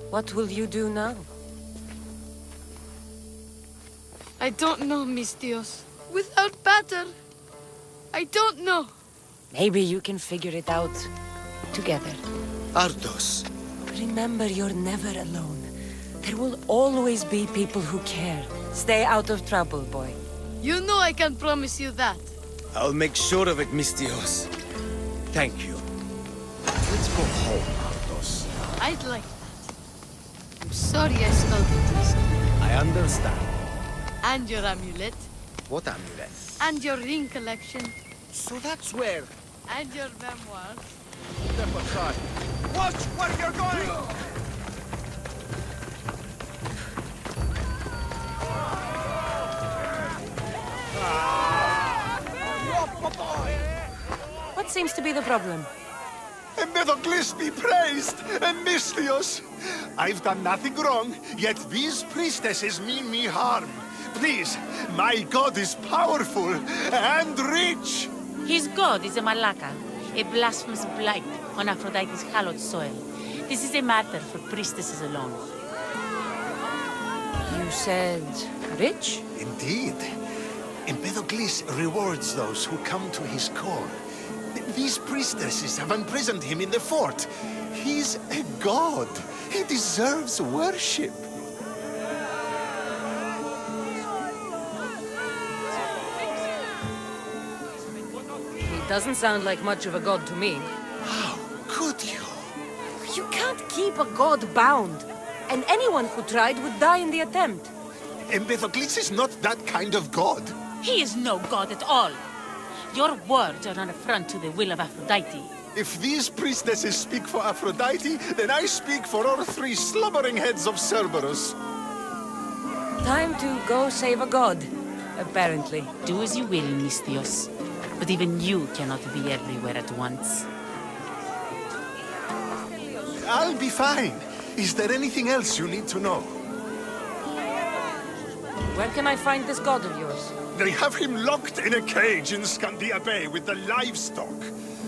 What will you do now? I don't know, mis Dios. Without Peter, I don't know. Maybe you can figure it out together. Ardos. Remember, you're never alone. There will always be people who care. Stay out of trouble, boy. You know I can promise you that. I'll make sure of it, Miss Dios. Thank you. Let's go home, Ardos. I'd like that. I'm sorry I stole the disc. I understand. And your amulet. What amulet? And your ring collection. So that's where... And your memoirs. Step aside. Watch where you're going! What seems to be the problem? Empedocles be praised, and Mystios. I've done nothing wrong, yet these priestesses mean me harm. Please, my god is powerful and rich. His god is a malaka, a blasphemous blight on Aphrodite's hallowed soil. This is a matter for priestesses alone. You said... rich? Indeed. Empedocles rewards those who come to his call. These priestesses have imprisoned him in the fort. He's a god. He deserves worship. He doesn't sound like much of a god to me. How could you? You can't keep a god bound. And anyone who tried would die in the attempt. Empedocles is not that kind of god. He is no god at all. Your words are an affront to the will of Aphrodite. If these priestesses speak for Aphrodite, then I speak for all three slumbering heads of Cerberus. Time to go save a god, apparently. Do as you will, Mystios. But even you cannot be everywhere at once. I'll be fine. Is there anything else you need to know? Where can I find this god of yours? They have him locked in a cage in Scandia Bay with the livestock.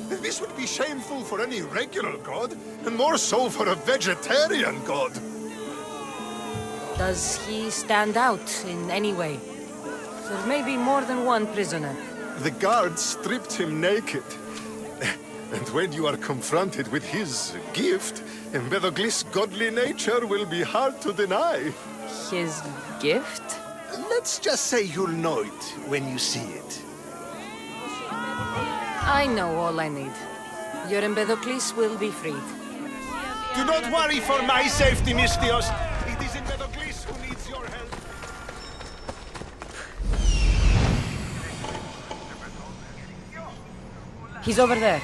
This would be shameful for any regular god, and more so for a vegetarian god. Does he stand out in any way? There may be more than one prisoner. The guards stripped him naked. And when you are confronted with his gift, Empedocles' godly nature will be hard to deny. His gift? Let's just say you'll know it when you see it. I know all I need. Your Empedocles will be freed. Do not worry for my safety, Mystios. It is Empedocles who needs your help. He's over there.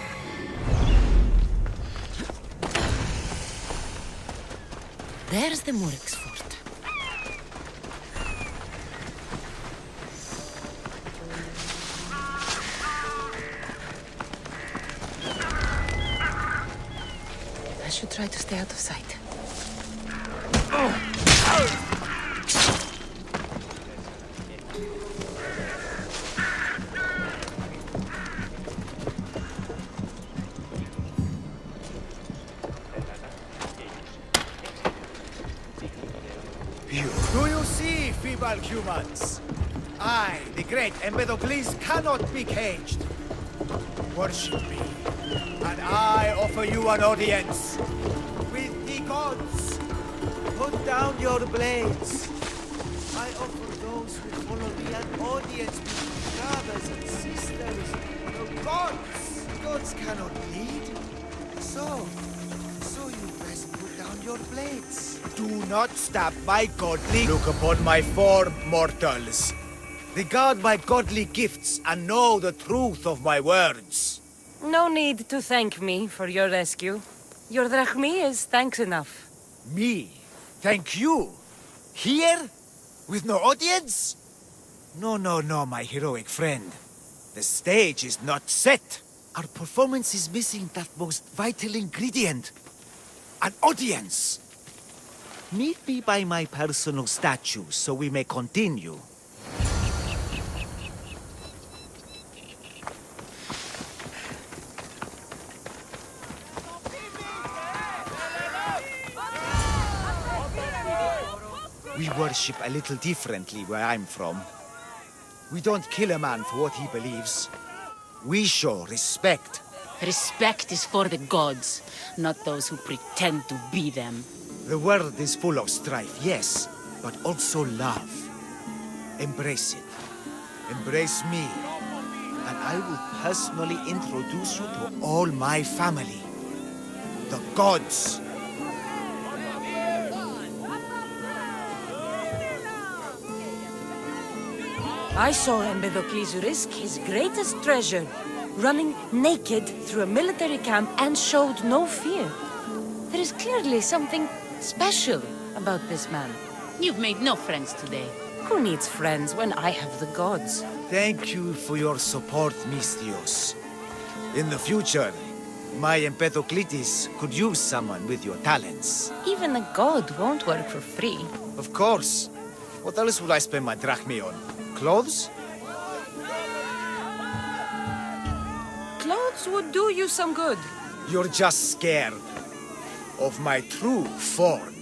There's the Murex fort. I should try to stay out of sight. Do you see, feeble humans? I, the great Empedocles, cannot be caged. Worship me, and I offer you an audience. With the gods, put down your blades. I offer those who follow me an audience with brothers and sisters. The gods cannot lead. So you best put down your blades. Do not stab my godly. Look upon my form, mortals. Regard my godly gifts and know the truth of my words. No need to thank me for your rescue. Your drachmi is thanks enough. Me? Thank you? Here? With no audience? No, my heroic friend. The stage is not set. Our performance is missing that most vital ingredient. An audience. Meet me by my personal statue so we may continue. We worship a little differently where I'm from. We don't kill a man for what he believes. We show respect. Respect is for the gods, not those who pretend to be them. The world is full of strife, yes, but also love. Embrace it. Embrace me. And I will personally introduce you to all my family. The gods. I saw Empedocles risk his greatest treasure, running naked through a military camp and showed no fear. There is clearly something special about this man. You've made no friends today. Who needs friends when I have the gods? Thank you for your support, Mystios. In the future, my Empedocles could use someone with your talents. Even a god won't work for free. Of course. What else would I spend my drachmi on? Clothes? Clothes would do you some good. You're just scared of my true form.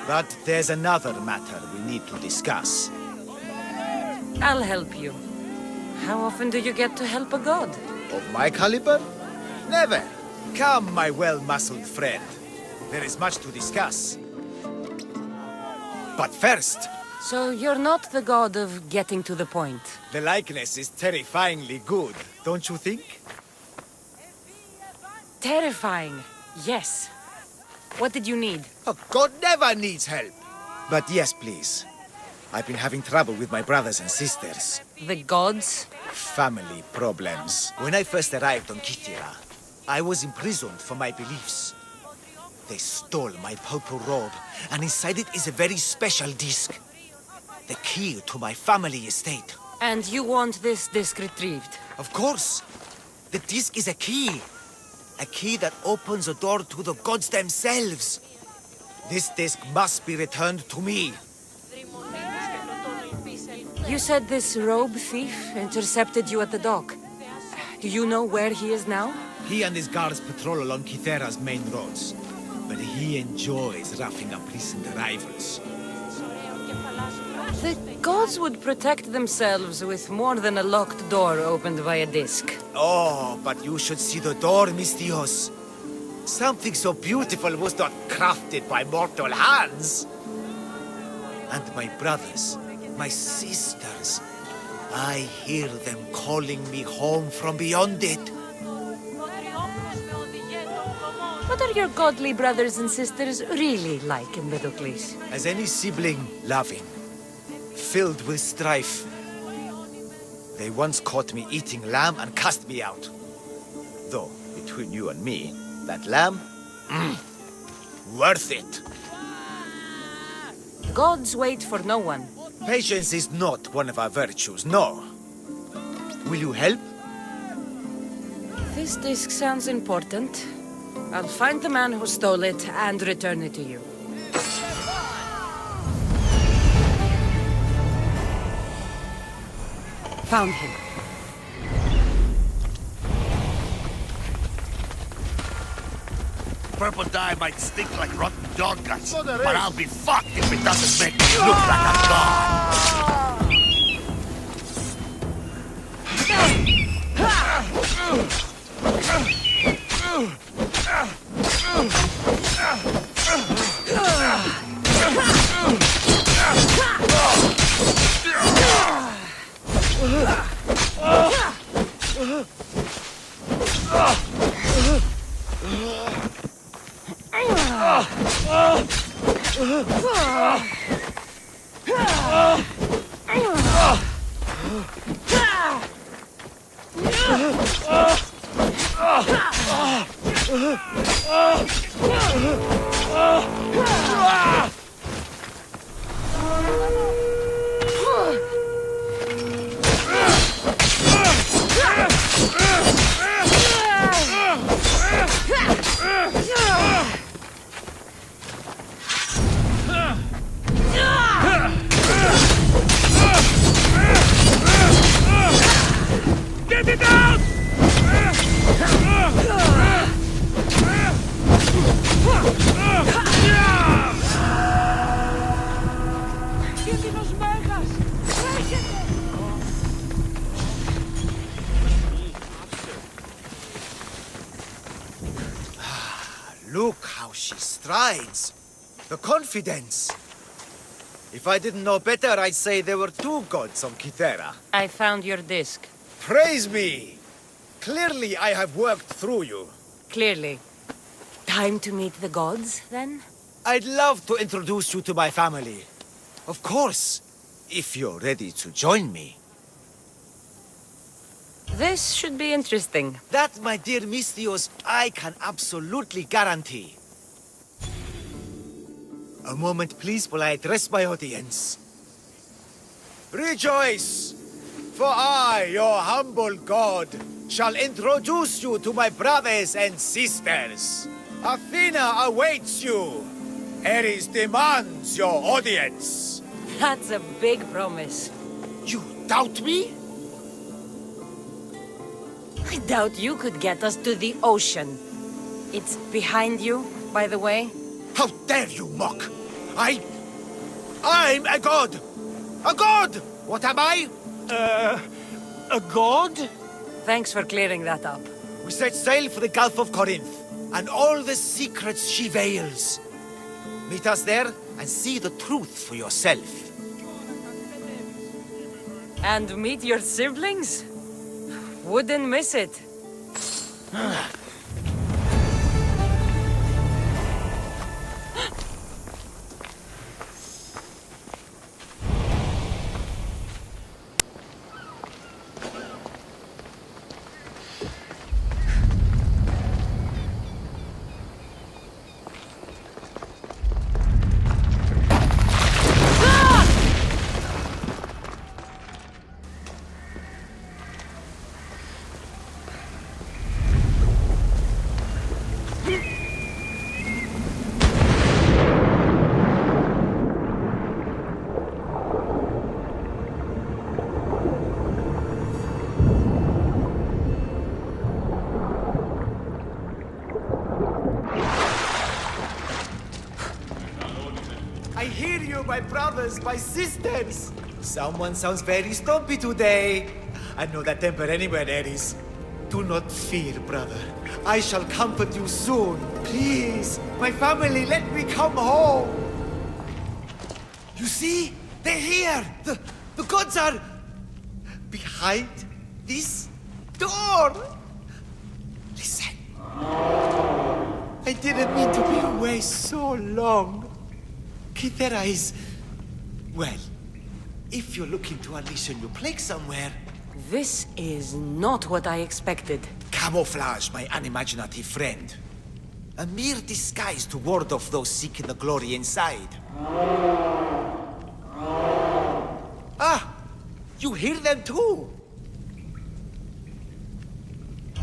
But there's another matter we need to discuss. I'll help you. How often do you get to help a god? Of my caliber? Never. Come, my well-muscled friend. There is much to discuss. But first... So you're not the god of getting to the point. The likeness is terrifyingly good, don't you think? Terrifying, yes. What did you need? A god never needs help. But yes, please. I've been having trouble with my brothers and sisters. The gods? Family problems. When I first arrived on Kythera, I was imprisoned for my beliefs. They stole my purple robe, and inside it is a very special disc. The key to my family estate. And you want this disc retrieved? Of course. The disc is a key. A key that opens a door to the gods themselves. This disc must be returned to me. You said this robe thief intercepted you at the dock. Do you know where he is now? He and his guards patrol along Kythera's main roads. But he enjoys roughing up recent arrivals. The gods would protect themselves with more than a locked door opened by a disc. Oh, but you should see the door, Mystios. Something so beautiful was not crafted by mortal hands. And my brothers, my sisters, I hear them calling me home from beyond it. What are your godly brothers and sisters really like, Empedocles? As any sibling, loving, filled with strife. They once caught me eating lamb and cast me out. Though, between you and me, that lamb, worth it. Gods wait for no one. Patience is not one of our virtues, no. Will you help? This disc sounds important. I'll find the man who stole it and return it to you. Found him. Purple dye might stink like rotten dog guts, but I'll be fucked if it doesn't make me look like a god. Get it out! Look how she strides. The confidence. If I didn't know better, I'd say there were two gods on Kythera. I found your disc. Praise me! Clearly I have worked through you. Clearly. Time to meet the gods, then? I'd love to introduce you to my family. Of course, if you're ready to join me. This should be interesting. That, my dear Misthios, I can absolutely guarantee. A moment, please, while I address my audience. Rejoice! For I, your humble god, shall introduce you to my brothers and sisters. Athena awaits you. Ares demands your audience. That's a big promise. You doubt me? I doubt you could get us to the ocean. It's behind you, by the way. How dare you mock? I'm a god! A god! What am I? A god? Thanks for clearing that up. We set sail for the Gulf of Corinth, and all the secrets she veils. Meet us there and see the truth for yourself. And meet your siblings? Wouldn't miss it. I hear you, my brothers, my sisters. Someone sounds very stumpy today. I know that temper anywhere, Ares. Do not fear, brother. I shall comfort you soon. Please, my family, let me come home. You see? They're here. The gods are behind this door. Listen. I I didn't mean to be away so long. Queda is... well, if you're looking to unleash a new plague somewhere... This is not what I expected. Camouflage, my unimaginative friend. A mere disguise to ward off those seeking the glory inside. Ah! You hear them too!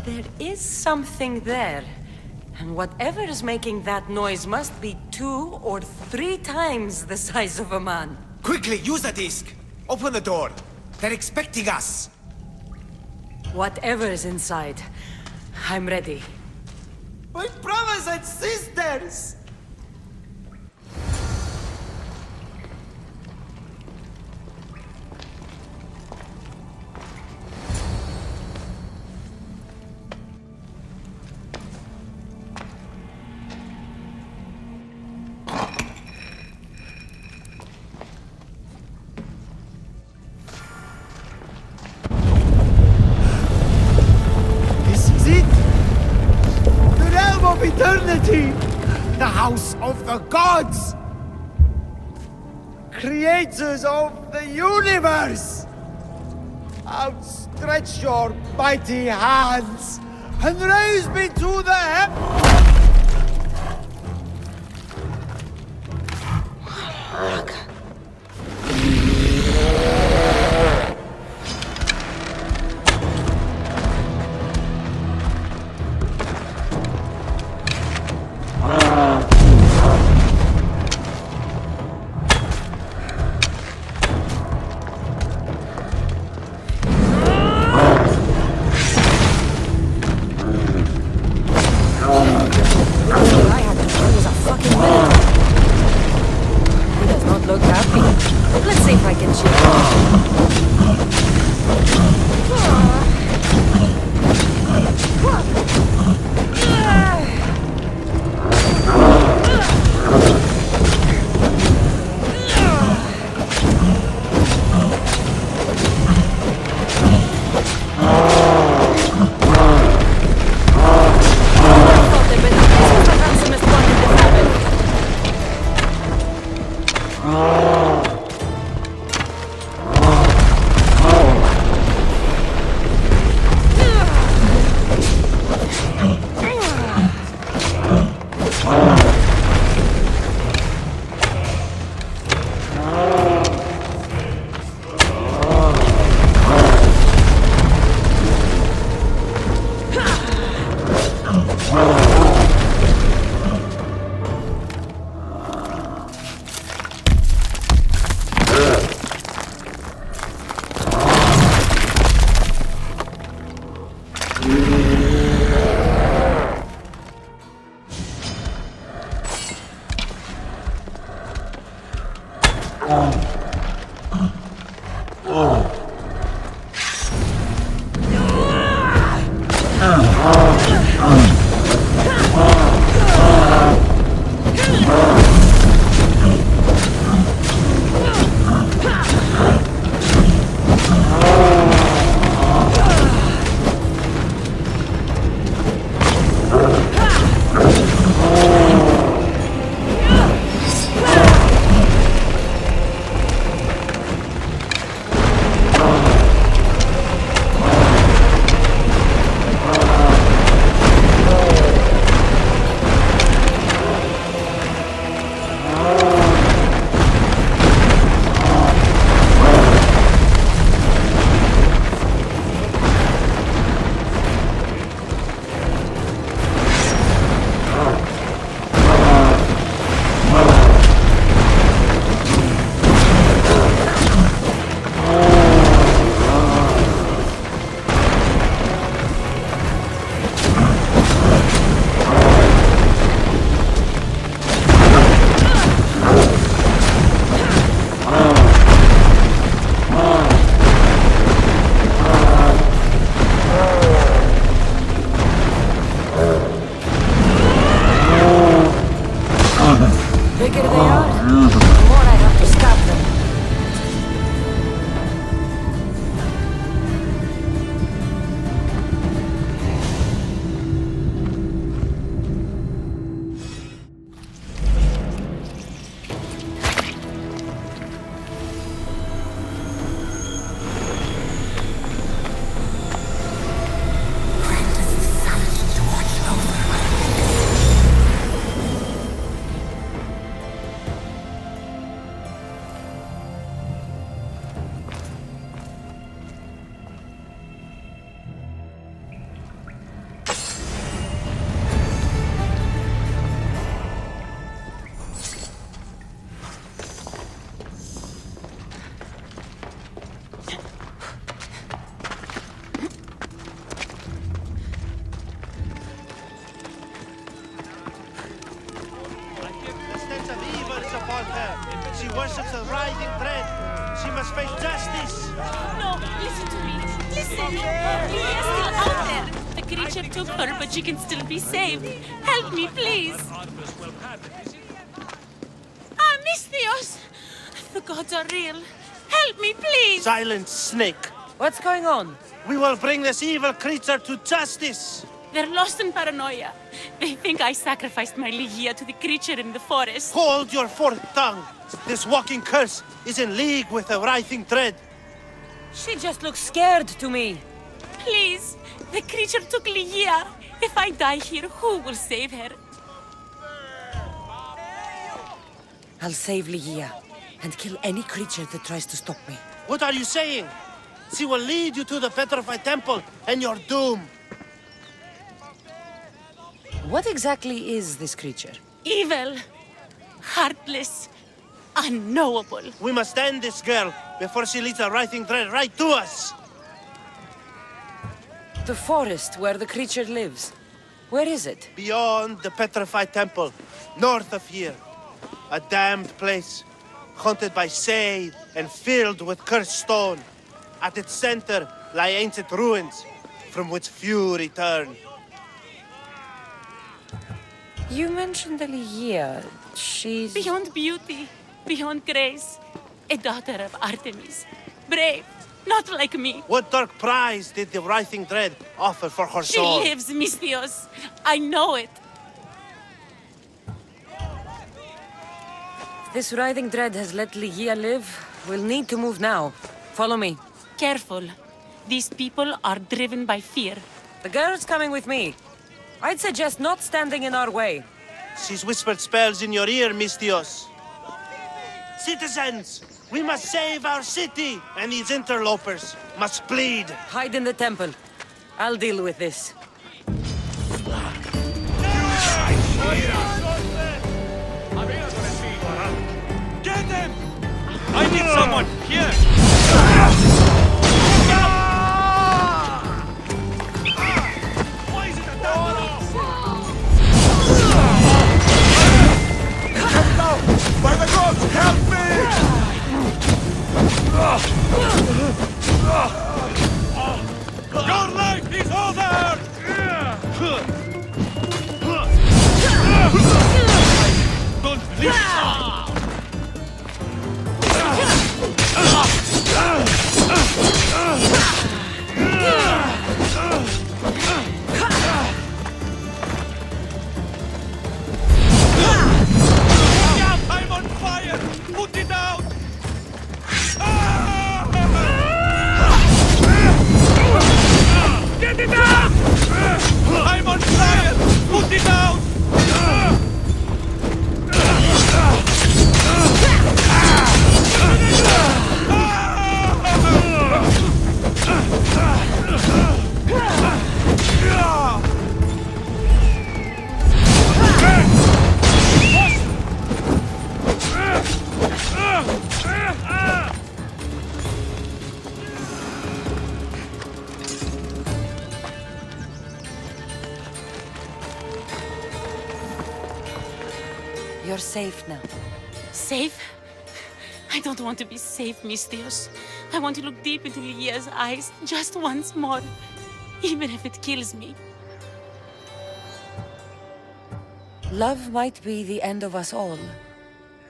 There is something there. And whatever is making that noise must be 2 or 3 times the size of a man. Quickly, use the disc! Open the door. They're expecting us. Whatever is inside, I'm ready. My brothers and sisters! Eternity! The house of the gods! Creators of the universe! Outstretch your mighty hands and raise me to the her. She worships the writhing dread. She must face justice. No, listen to me. Listen. Lydia's still out there. The creature took her, but she can still be saved. Help me, please. Ah, Misthios! The gods are real. Help me, please. Silent snake. What's going on? We will bring this evil creature to justice. They're lost in paranoia. They think I sacrificed my Lygia to the creature in the forest. Hold your forked tongue. This walking curse is in league with the writhing dread. She just looks scared to me. Please, the creature took Lygia. If I die here, who will save her? I'll save Lygia and kill any creature that tries to stop me. What are you saying? She will lead you to the petrified temple and your doom. What exactly is this creature? Evil, heartless, unknowable. We must end this girl before she leads the writhing dread right to us. The forest where the creature lives. Where is it? Beyond the petrified temple, north of here. A damned place, haunted by shade and filled with cursed stone. At its center lie ancient ruins, from which few return. You mentioned the Lygia. She's... Beyond beauty, beyond grace, a daughter of Artemis. Brave, not like me. What dark prize did the writhing dread offer for her She soul? lives, Misthios. I know it. If this writhing dread has let Lygia live, we'll need to move now. Follow me. Careful. These people are driven by fear. The girl's coming with me. I'd suggest not standing in our way. She's whispered spells in your ear, Misthios. Citizens, we must save our city, and these interlopers must bleed. Hide in the temple. I'll deal with this. Get him! I need someone! Here! Why is it a By the gods, help me! Your life is over! Don't believe I'm on fire! Put it out! Get it out! I'm on fire! Put it out! You're safe now. Safe? I don't want to be safe, Misthios. I want to look deep into Lygia's eyes just once more, even if it kills me. Love might be the end of us all,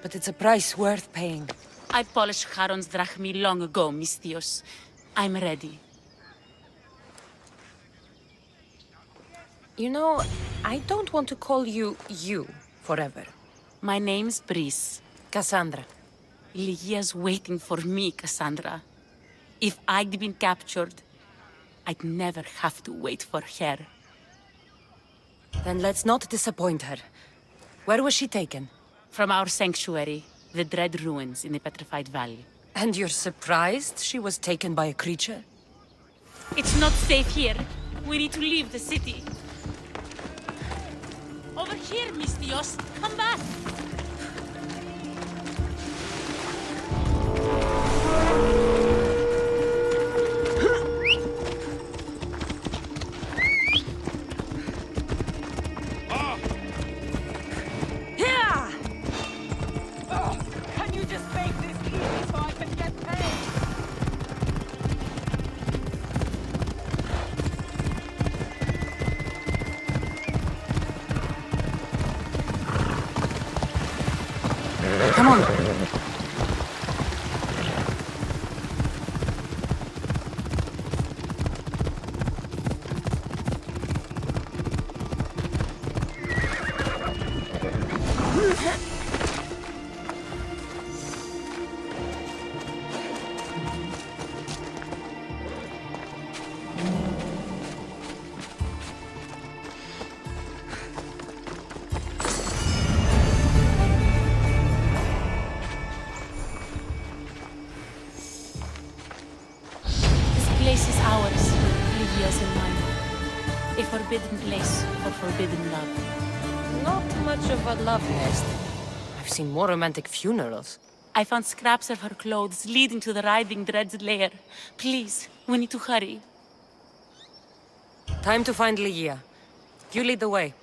but it's a price worth paying. I polished Charon's drachmi long ago, Misthios. I'm ready. You know, I don't want to call you forever. My name's Brice. Cassandra. Lygia's waiting for me, Cassandra. If I'd been captured, I'd never have to wait for her. Then let's not disappoint her. Where was she taken? From our sanctuary, the Dread Ruins in the Petrified Valley. And you're surprised she was taken by a creature? It's not safe here. We need to leave the city. Over here, Misthios. Come back. Come on. Place is ours, Lydia's and mine. A forbidden place for forbidden love. Not much of a love nest. I've seen more romantic funerals. I found scraps of her clothes leading to the writhing dread's lair. Please, we need to hurry. Time to find Lydia. You lead the way.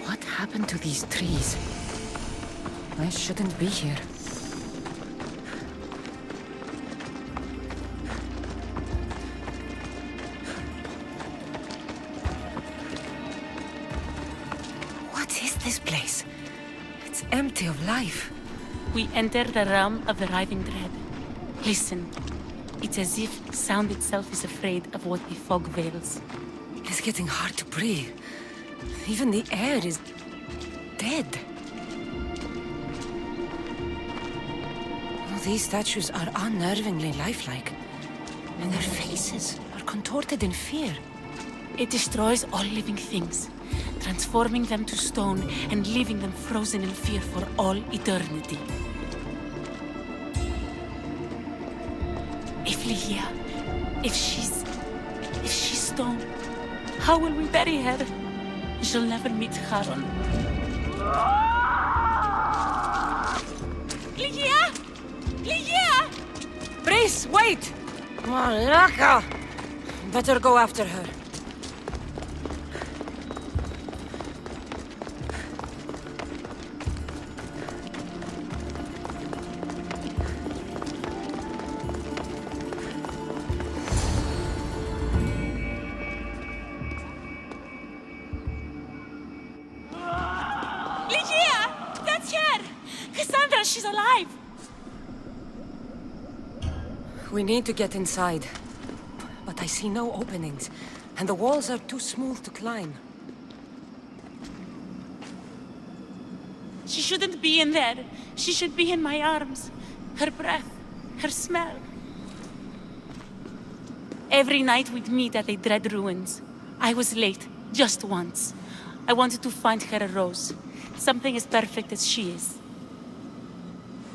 What happened to these trees? I shouldn't be here. What is this place? It's empty of life. We enter the realm of the writhing dread. Listen. It's as if sound itself is afraid of what the fog veils. It's getting hard to breathe. Even the air is dead. Oh, these statues are unnervingly lifelike. And their faces are contorted in fear. It destroys all living things, transforming them to stone and leaving them frozen in fear for all eternity. If Lydia, if she's stone, how will we bury her? She'll never meet Charon. Lydia! Lydia! Brice, wait! Malaka! Better go after her. She's alive! We need to get inside. But I see no openings, and the walls are too smooth to climb. She shouldn't be in there. She should be in my arms. Her breath, her smell. Every night we'd meet at the dread ruins. I was late, just once. I wanted to find her a rose. Something as perfect as she is.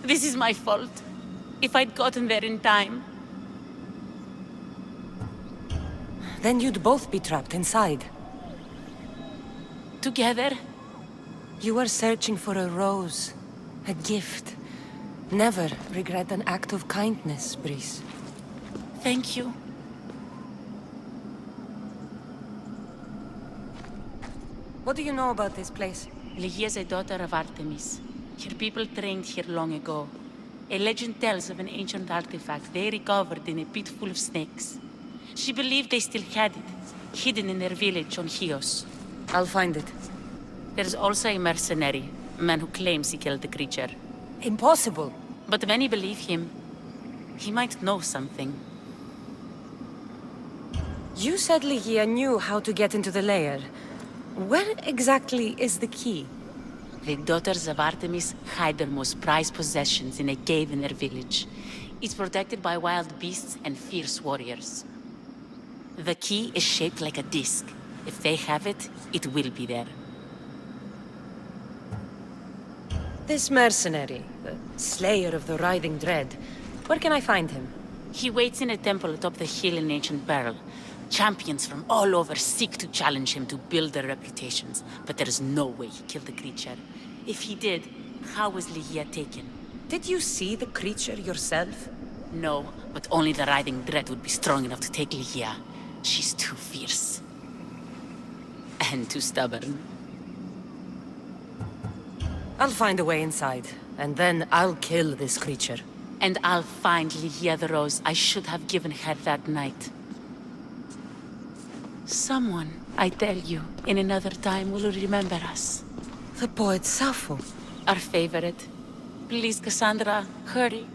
This is my fault. If I'd gotten there in time. Then you'd both be trapped inside. Together? You were searching for a rose. A gift. Never regret an act of kindness, Brice. Thank you. What do you know about this place? Lydia is a daughter of Artemis. Her people trained here long ago. A legend tells of an ancient artifact they recovered in a pit full of snakes. She believed they still had it, hidden in their village on Chios. I'll find it. There's also a mercenary, a man who claims he killed the creature. Impossible. But many believe him. He might know something. You said Lydia knew how to get into the lair. Where exactly is the key? The daughters of Artemis hide their most prized possessions in a cave in their village. It's protected by wild beasts and fierce warriors. The key is shaped like a disc. If they have it, it will be there. This mercenary, the slayer of the writhing dread, where can I find him? He waits in a temple atop the hill in ancient Beryl. Champions from all over seek to challenge him to build their reputations, but there is no way he killed the creature. If he did, how was Lydia taken? Did you see the creature yourself? No, but only the writhing dread would be strong enough to take Ligia. She's too fierce. And too stubborn. I'll find a way inside, and then I'll kill this creature. And I'll find Ligia the rose I should have given her that night. Someone, I tell you, in another time will remember us. The poet Sappho. Our favorite. Please, Cassandra, hurry.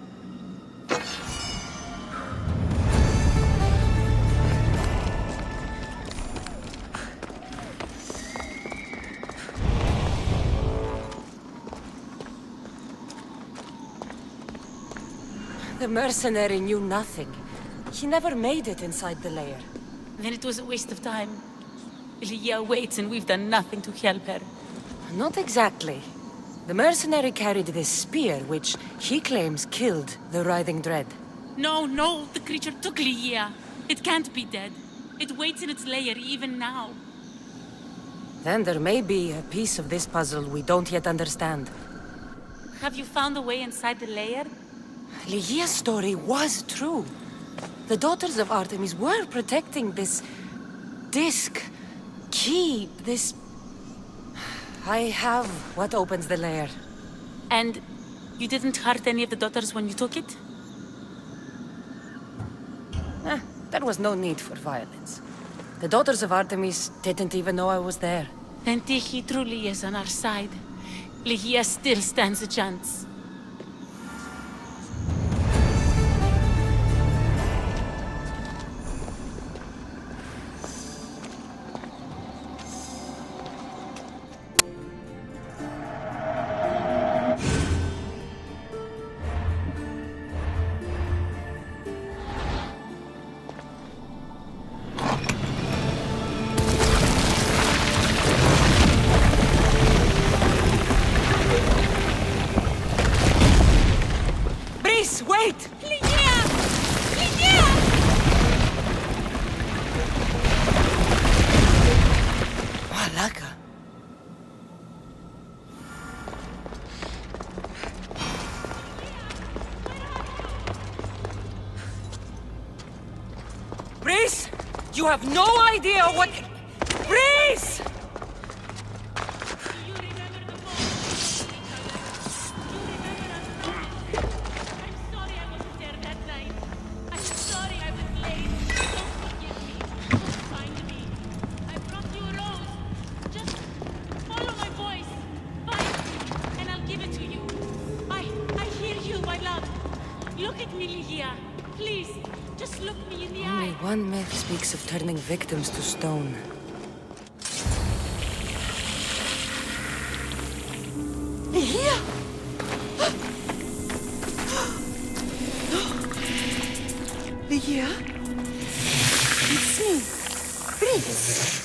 The mercenary knew nothing. He never made it inside the lair. Then it was a waste of time. Ligia waits and we've done nothing to help her. Not exactly. The mercenary carried this spear, which he claims killed the writhing dread. No, the creature took Ligia. It can't be dead. It waits in its lair even now. Then there may be a piece of this puzzle we don't yet understand. Have you found a way inside the lair? Ligia's story was true. The daughters of Artemis were protecting this disc, key, this... I have what opens the lair. And you didn't hurt any of the daughters when you took it? There was no need for violence. The daughters of Artemis didn't even know I was there. Then Tyche truly is on our side. Ligia still stands a chance. Wait! Ligia! Ligia! Malaka. Breeze! You have no idea what... Breeze! One myth speaks of turning victims to stone. Here! Ligia? It's me, Breeze.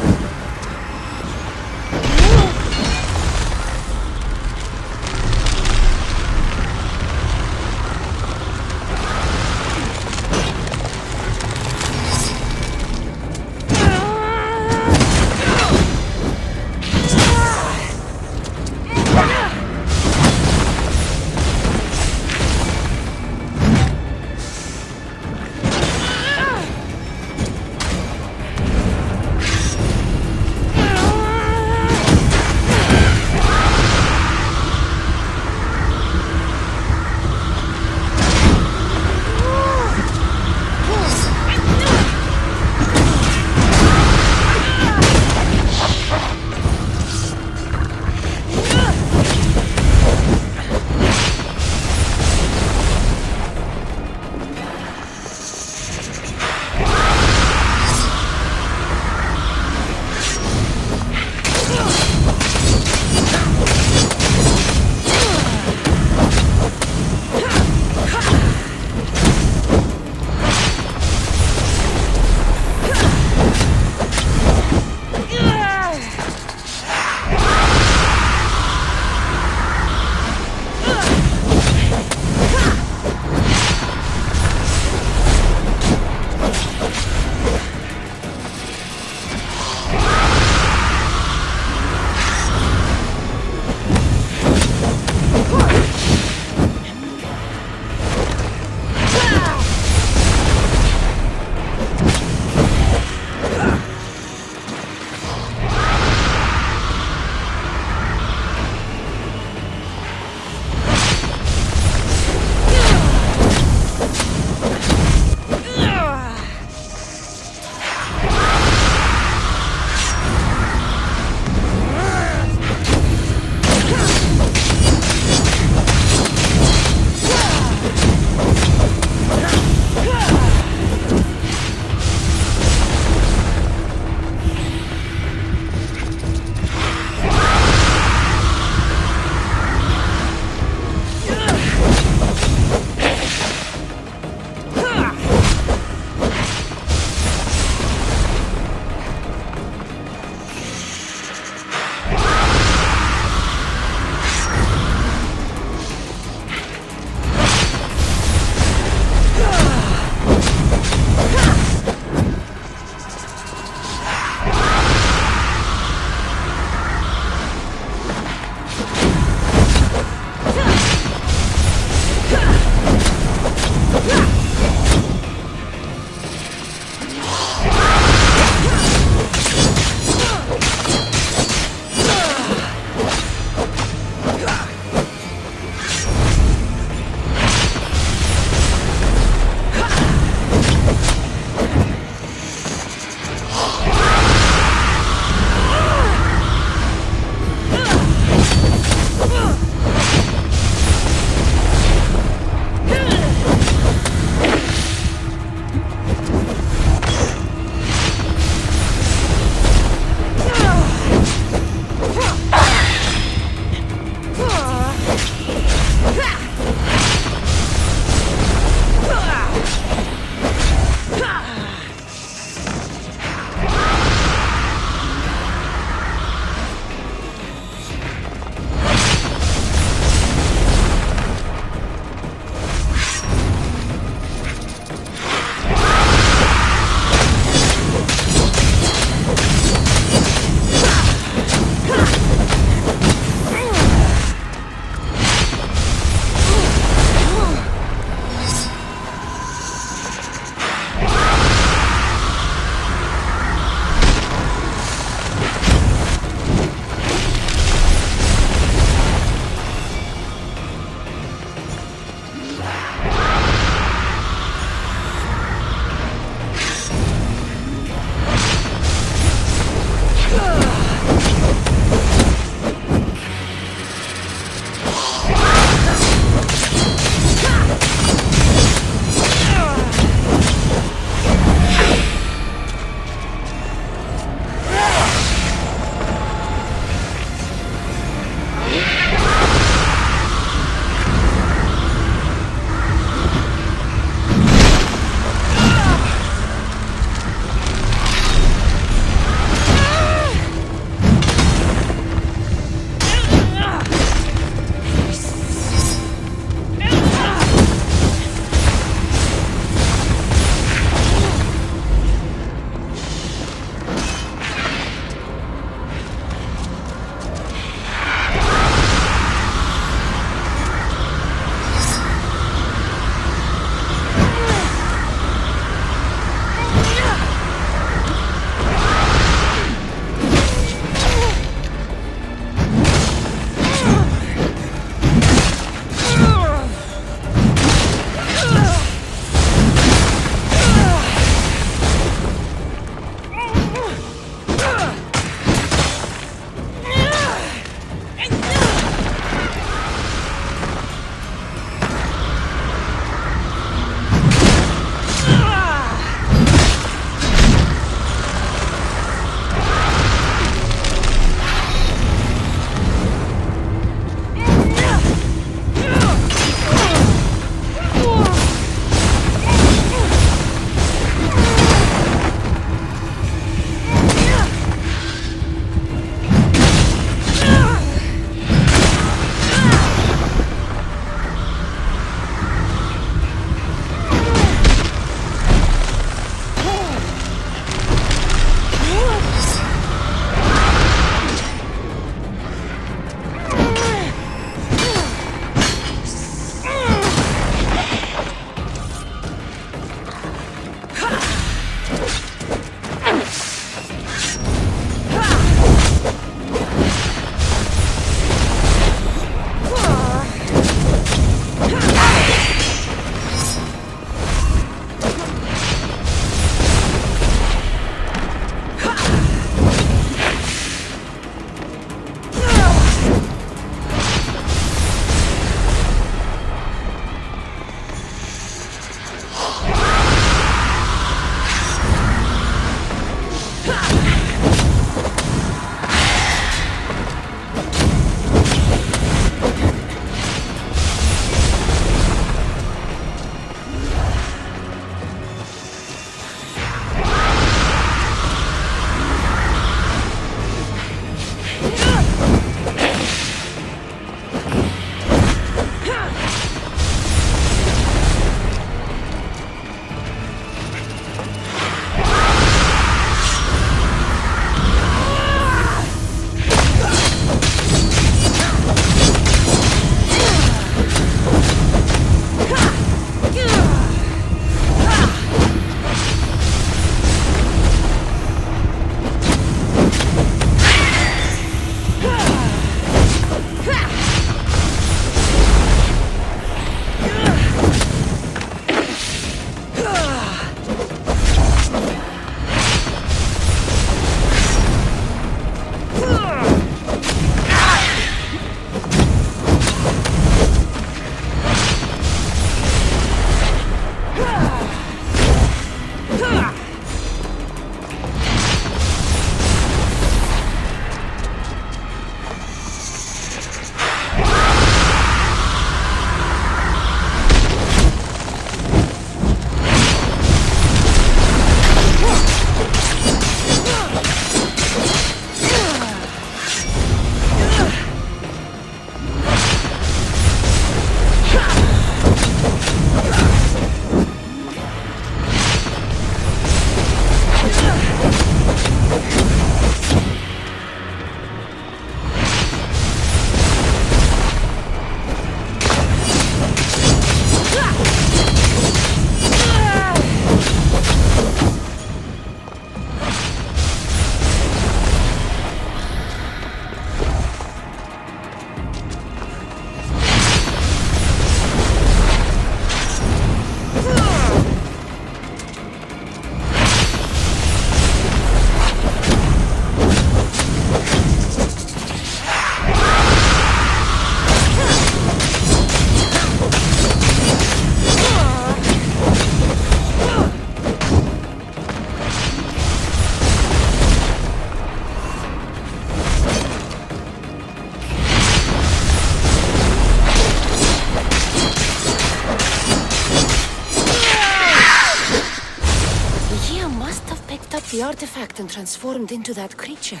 the artifact and transformed into that creature.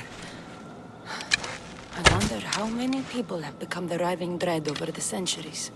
I wonder how many people have become the riving dread over the centuries.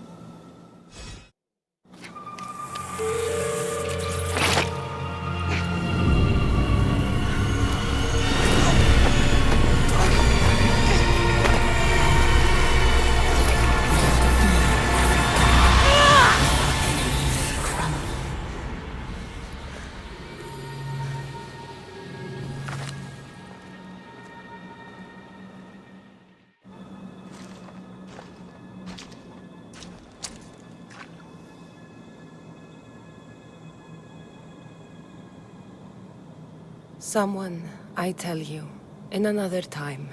Someone, I tell you, in another time,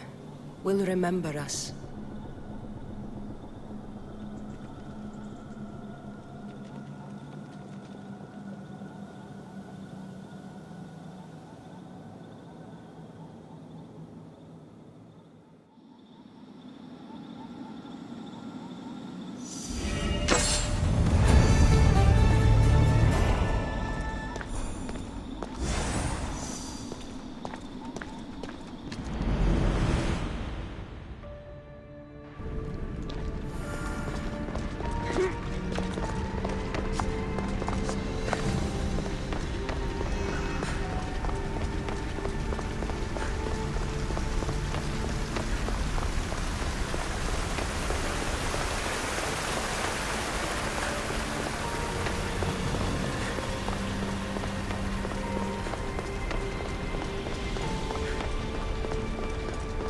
will remember us.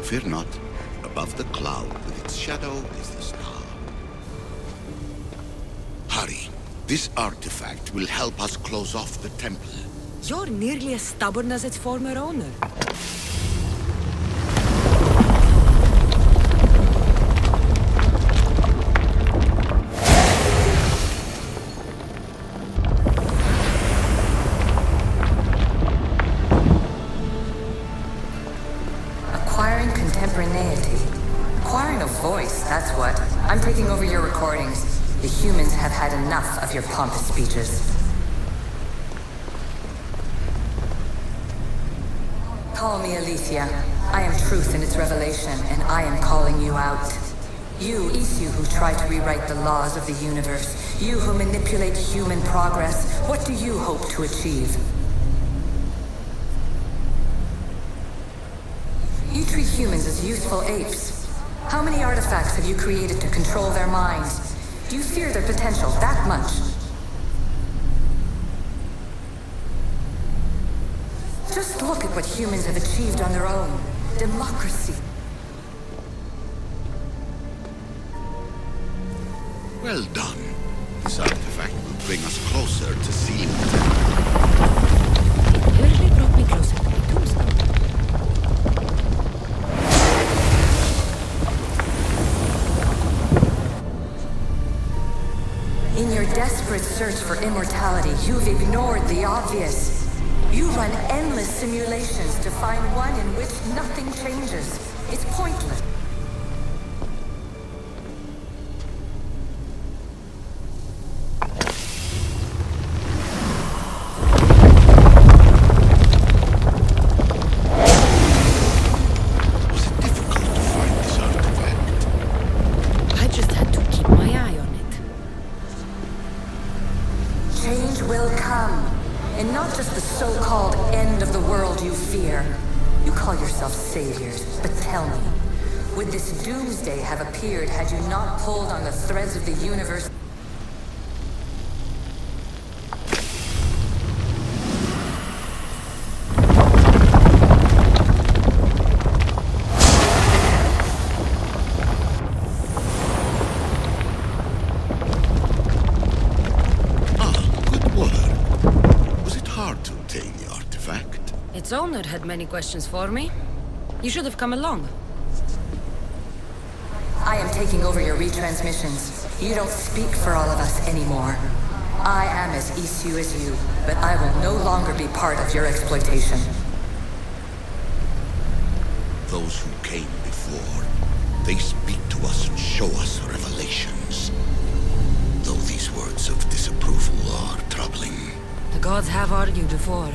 Fear not. Above the cloud, with its shadow, is the star. Hurry. This artifact will help us close off the temple. You're nearly as stubborn as its former owner. Acquiring contemporaneity. Acquiring a voice, that's what. I'm taking over your recordings. The humans have had enough of your pompous speeches. Call me Alicia. I am truth in its revelation, and I am calling you out. You, Isu, who try to rewrite the laws of the universe. You who manipulate human progress. What do you hope to achieve? You treat humans as useful apes. How many artifacts have you created to control their minds? Do you fear their potential that much? Just look at what humans have achieved on their own. Democracy. Well done. This artifact will bring us closer to sealing the temple. It nearly brought me closer to my tombstone. In your desperate search for immortality, you've ignored the obvious. You run endless simulations to find one in which nothing changes. It's pointless. Was it difficult to find this artifact? I just had to keep my eye on it. Change will come. And not just the so-called end of the world you fear. You call yourself saviors, but tell me, would this doomsday have appeared had you not pulled on the threads of the universe? Its owner had many questions for me. You should have come along. I am taking over your retransmissions. You don't speak for all of us anymore. I am as Isu as you, but I will no longer be part of your exploitation. Those who came before, they speak to us and show us revelations. Though these words of disapproval are troubling. The gods have argued before.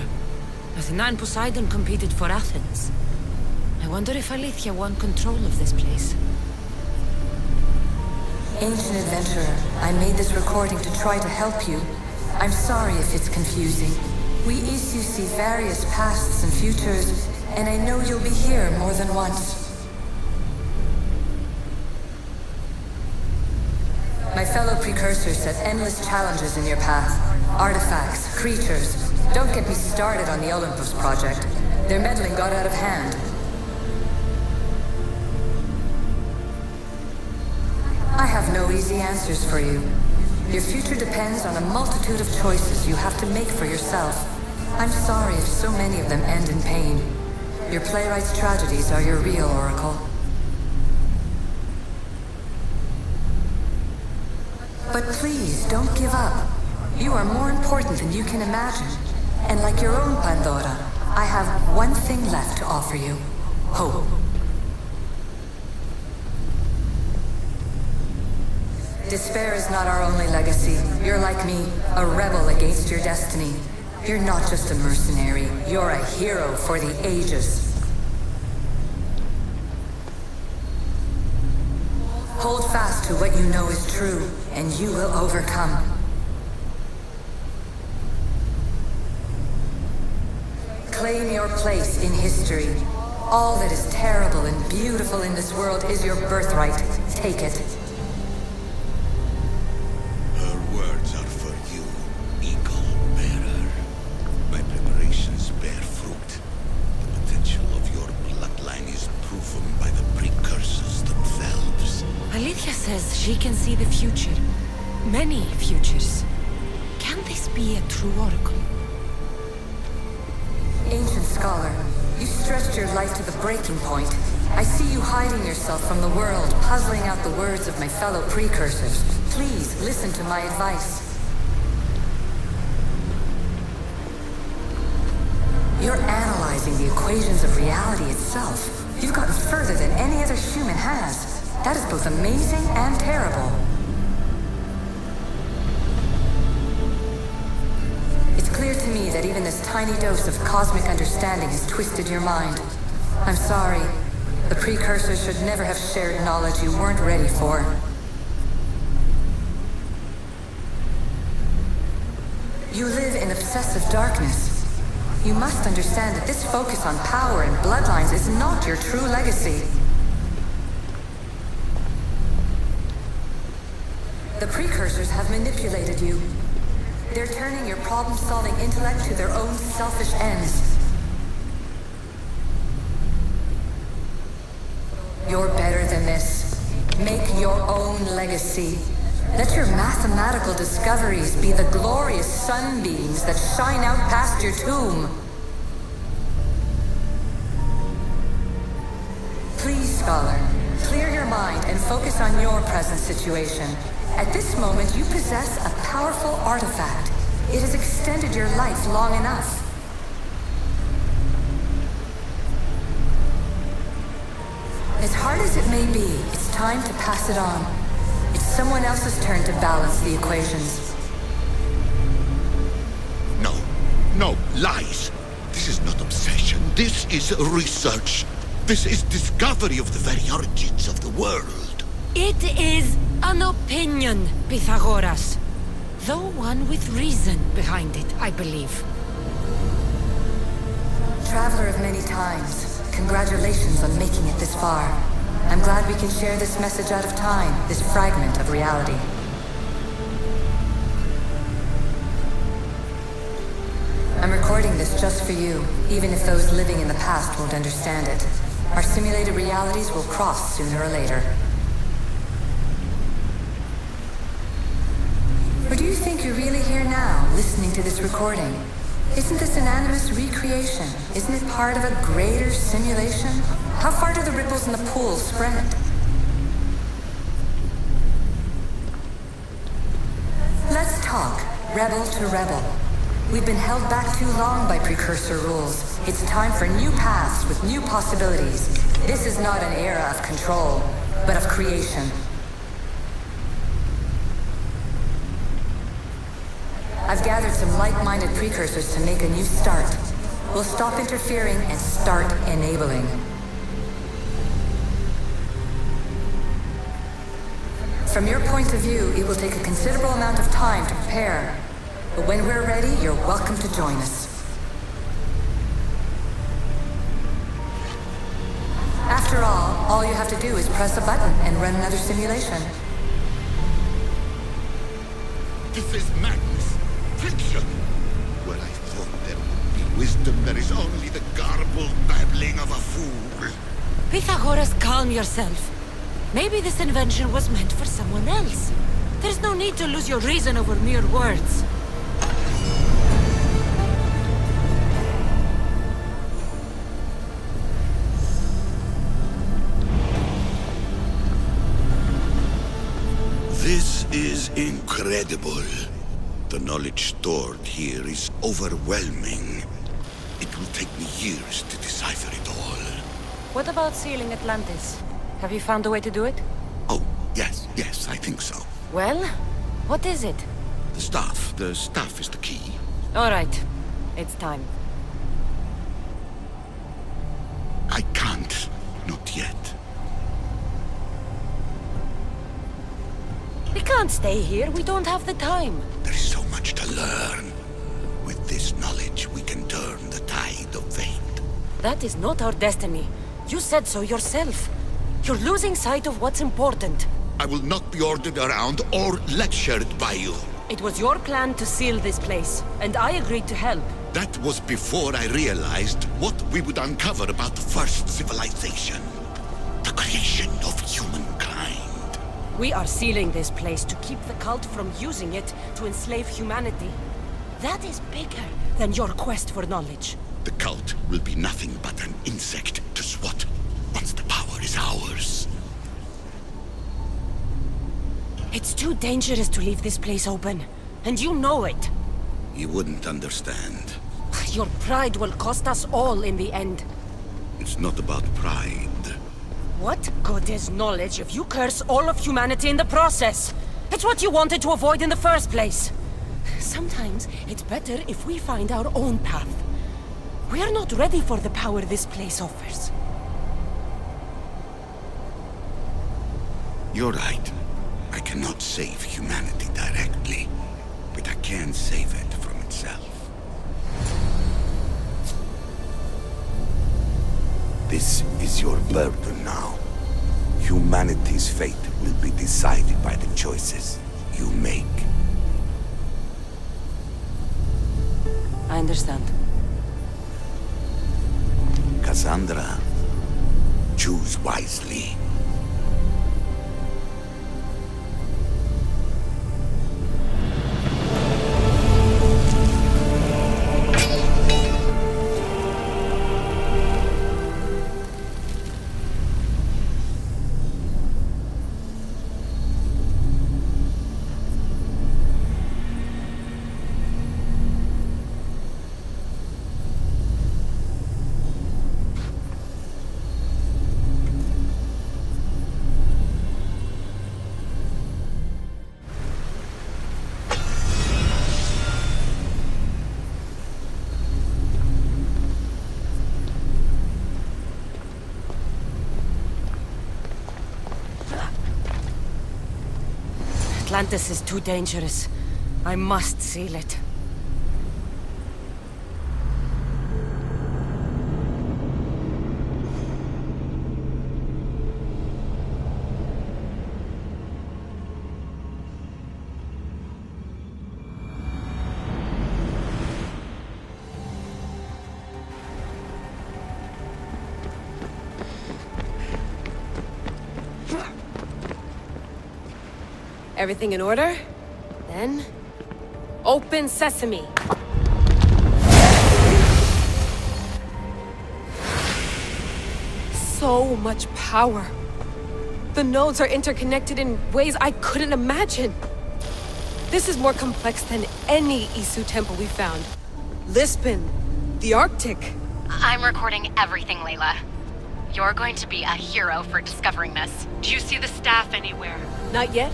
Athena and Poseidon competed for Athens. I wonder if Alethea won control of this place. Ancient adventurer, I made this recording to try to help you. I'm sorry if it's confusing. We issue see various pasts and futures, and I know you'll be here more than once. My fellow precursors set endless challenges in your path. Artifacts, creatures. Don't get me started on the Olympus project. Their meddling got out of hand. I have no easy answers for you. Your future depends on a multitude of choices you have to make for yourself. I'm sorry if so many of them end in pain. Your playwright's tragedies are your real oracle. But please, don't give up. You are more important than you can imagine. And like your own Pandora, I have one thing left to offer you. Hope. Despair is not our only legacy. You're like me, a rebel against your destiny. You're not just a mercenary, you're a hero for the ages. Hold fast to what you know is true, and you will overcome. Claim your place in history. All that is terrible and beautiful in this world is your birthright. Take it. Her words are for you, eagle bearer. My preparations bear fruit. The potential of your bloodline is proven by the precursors themselves. Alethea says she can see the future. Many futures. Can this be a true oracle? Ancient scholar, you stretched your life to the breaking point. I see you hiding yourself from the world, puzzling out the words of my fellow precursors. Please, listen to my advice. You're analyzing the equations of reality itself. You've gotten further than any other human has. That is both amazing and terrible. It's clear to me that even this tiny dose of cosmic understanding has twisted your mind. I'm sorry. The precursors should never have shared knowledge you weren't ready for. You live in obsessive darkness. You must understand that this focus on power and bloodlines is not your true legacy. The precursors have manipulated you. They're turning your problem-solving intellect to their own selfish ends. You're better than this. Make your own legacy. Let your mathematical discoveries be the glorious sunbeams that shine out past your tomb. Please, scholar, clear your mind and focus on your present situation. At this moment, you possess a powerful artifact. It has extended your life long enough. As hard as it may be, it's time to pass it on. It's someone else's turn to balance the equations. No, lies. This is not obsession. This is research. This is discovery of the very origins of the world. It is an opinion, Pythagoras. Though one with reason behind it, I believe. Traveler of many times, congratulations on making it this far. I'm glad we can share this message out of time, this fragment of reality. I'm recording this just for you, even if those living in the past won't understand it. Our simulated realities will cross sooner or later. Or do you think you're really here now, listening to this recording? Isn't this an animus recreation? Isn't it part of a greater simulation? How far do the ripples in the pool spread? Let's talk, rebel to rebel. We've been held back too long by precursor rules. It's time for new paths with new possibilities. This is not an era of control, but of creation. I've gathered some like-minded precursors to make a new start. we'll stop interfering and start enabling. From your point of view, it will take a considerable amount of time to prepare. But when we're ready, you're welcome to join us. After all you have to do is press a button and run another simulation. This is madness. Fiction. Where I thought there would be wisdom, there is only the garbled babbling of a fool. Pythagoras, calm yourself. Maybe this invention was meant for someone else. There's no need to lose your reason over mere words. This is incredible. The knowledge stored here is overwhelming. It will take me years to decipher it all. What about sealing Atlantis? Have you found a way to do it? Oh, yes, I think so. Well, what is it? The staff is the key. All right, it's time. I can't, not yet. We can't stay here, we don't have the time. There is so much to learn. With this knowledge, we can turn the tide of fate. That is not our destiny. You said so yourself. You're losing sight of what's important. I will not be ordered around or lectured by you. It was your plan to seal this place, and I agreed to help. That was before I realized what we would uncover about the first civilization. The creation of humankind. We are sealing this place to keep the cult from using it to enslave humanity. That is bigger than your quest for knowledge. The cult will be nothing but an insect to swat once the power is ours. It's too dangerous to leave this place open, and you know it. You wouldn't understand. Your pride will cost us all in the end. It's not about pride. What good is knowledge if you curse all of humanity in the process? It's what you wanted to avoid in the first place. Sometimes it's better if we find our own path. We are not ready for the power this place offers. You're right. I cannot save humanity directly, but I can save it from itself. This is your burden now. Humanity's fate will be decided by the choices you make. I understand. Cassandra, choose wisely. Atlantis is too dangerous. I must seal it. Everything in order? Then... open sesame! So much power. The nodes are interconnected in ways I couldn't imagine. This is more complex than any Isu temple we found. Lisbon, the Arctic. I'm recording everything, Layla. You're going to be a hero for discovering this. Do you see the staff anywhere? Not yet,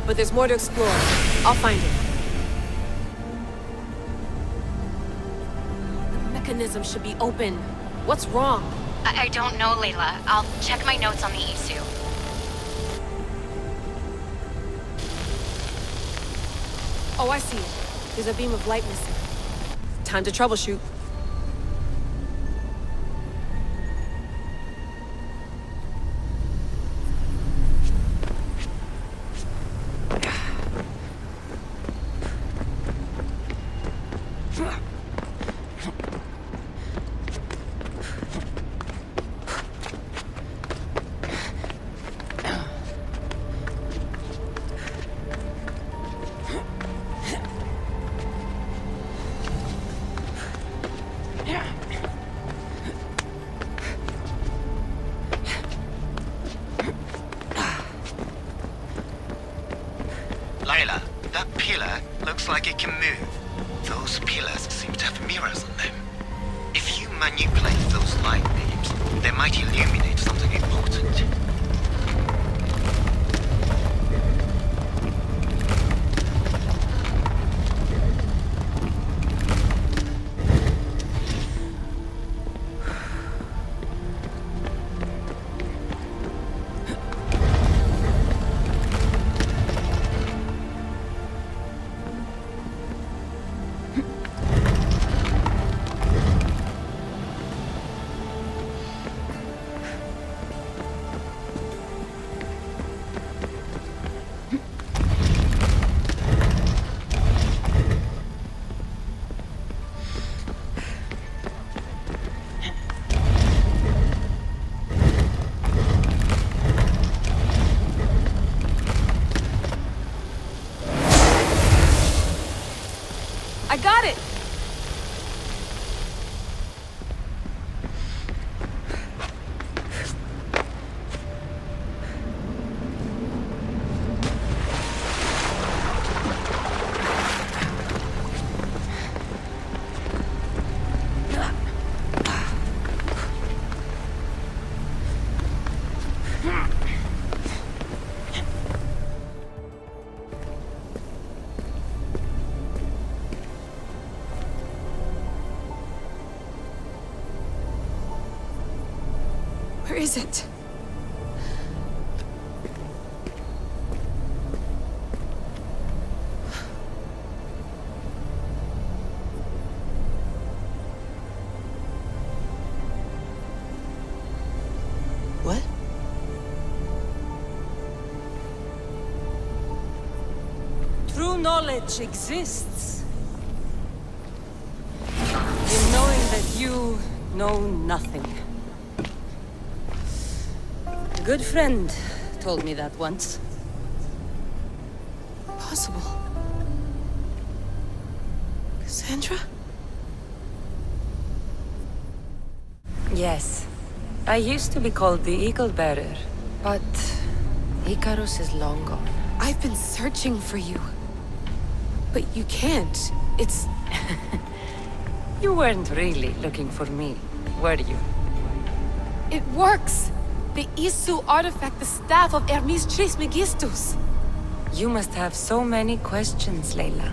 but there's more to explore. I'll find it. The mechanism should be open. What's wrong? I don't know, Layla. I'll check my notes on the Isu. Oh, I see it. There's a beam of light missing. Time to troubleshoot. Layla, that pillar looks like it can move. Those pillars seem to have mirrors on them. If you manipulate those light beams, they might illuminate something important. I got it! Where is it? What? True knowledge exists. In knowing that you know nothing. A good friend told me that once. Possible. Cassandra? Yes. I used to be called the Eagle Bearer, but Icarus is long gone. I've been searching for you. But you can't. It's... You weren't really looking for me, were you? It works! The Isu artifact, the staff of Hermes Trismegistus. You must have so many questions, Layla.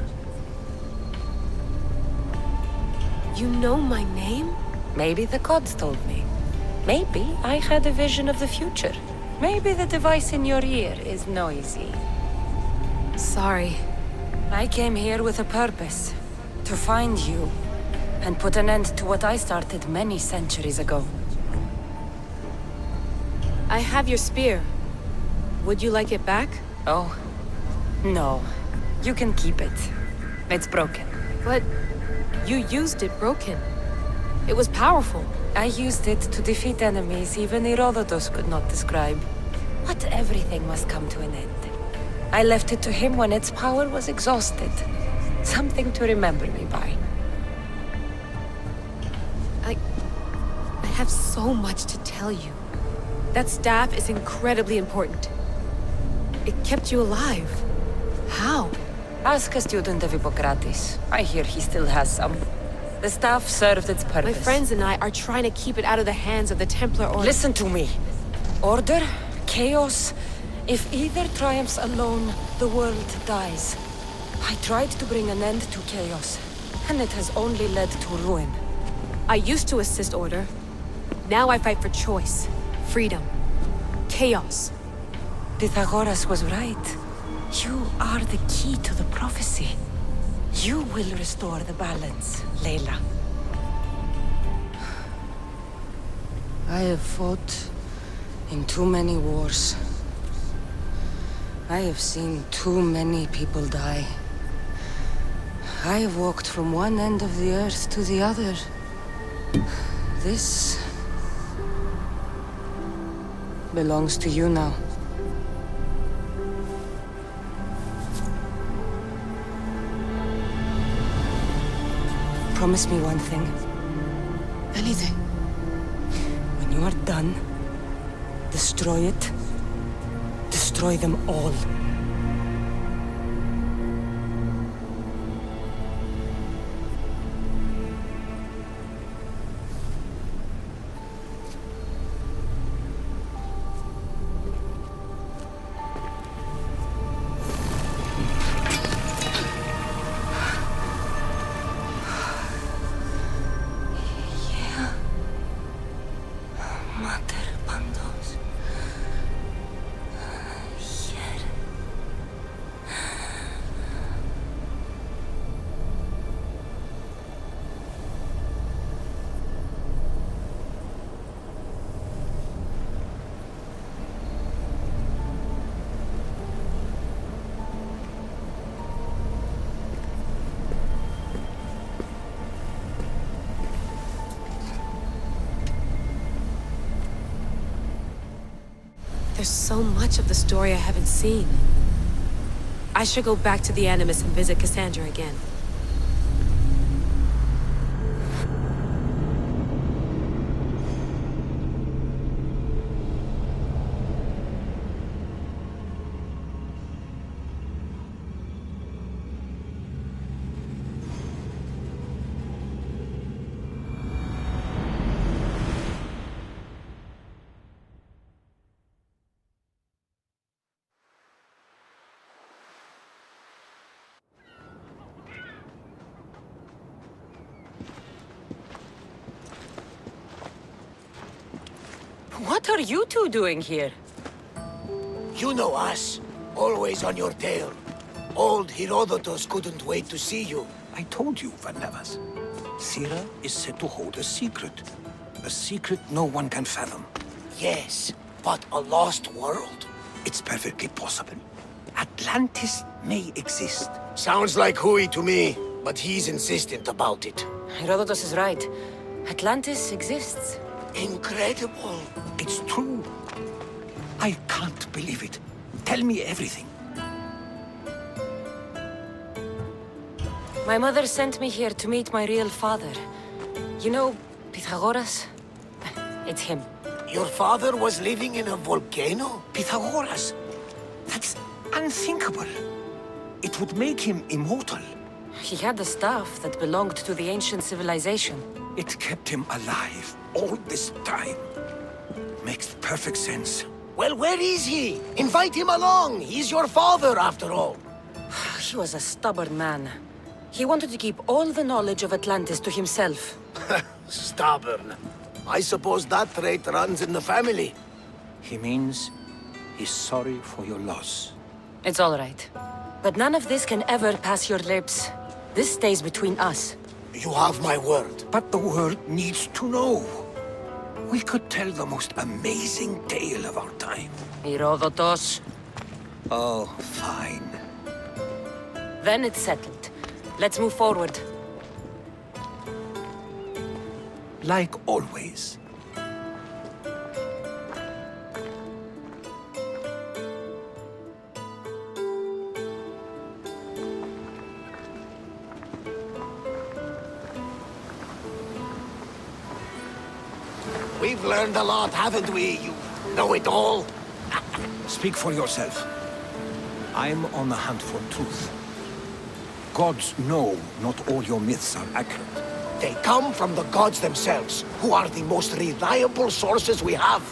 You know my name? Maybe the gods told me. Maybe I had a vision of the future. Maybe the device in your ear is noisy. Sorry. I came here with a purpose. To find you. And put an end to what I started many centuries ago. I have your spear. Would you like it back? Oh, no. You can keep it. It's broken. But you used it broken. It was powerful. I used it to defeat enemies even Herodotus could not describe. But everything must come to an end. I left it to him when its power was exhausted. Something to remember me by. I have so much to tell you. That staff is incredibly important. It kept you alive. How? Ask a student of Hippocrates. I hear he still has some. The staff served its purpose. My friends and I are trying to keep it out of the hands of the Templar Order. Listen to me. Order, chaos. If either triumphs alone, the world dies. I tried to bring an end to chaos, and it has only led to ruin. I used to assist order. Now I fight for choice, freedom, chaos. Pythagoras was right. You are the key to the prophecy. You will restore the balance, Layla. I have fought in too many wars. I have seen too many people die. I have walked from one end of the earth to the other. This belongs to you now. Promise me one thing. Anything. When you are done, destroy it. Destroy them all. There's so much of the story I haven't seen. I should go back to the Animus and visit Cassandra again. What are you two doing here? You know us. Always on your tail. Old Herodotus couldn't wait to see you. I told you, Varnavas. Sira is said to hold a secret. A secret no one can fathom. Yes, but a lost world? It's perfectly possible. Atlantis may exist. Sounds like Hui to me, but he's insistent about it. Herodotus is right. Atlantis exists. Incredible. It's true. I can't believe it. Tell me everything. My mother sent me here to meet my real father. You know, Pythagoras? It's him. Your father was living in a volcano? Pythagoras? That's unthinkable. It would make him immortal. He had the staff that belonged to the ancient civilization. It kept him alive all this time. Makes perfect sense. Well, where is he? Invite him along. He's your father, after all. He was a stubborn man. He wanted to keep all the knowledge of Atlantis to himself. Stubborn. I suppose that trait runs in the family. He means he's sorry for your loss. It's all right. But none of this can ever pass your lips. This stays between us. You have my word. But the world needs to know. We could tell the most amazing tale of our time. Herodotus. Oh, fine. Then it's settled. Let's move forward. Like always. We've learned a lot, haven't we? You know it all. Speak for yourself. I'm on the hunt for truth. Gods know not all your myths are accurate. They come from the gods themselves, who are the most reliable sources we have.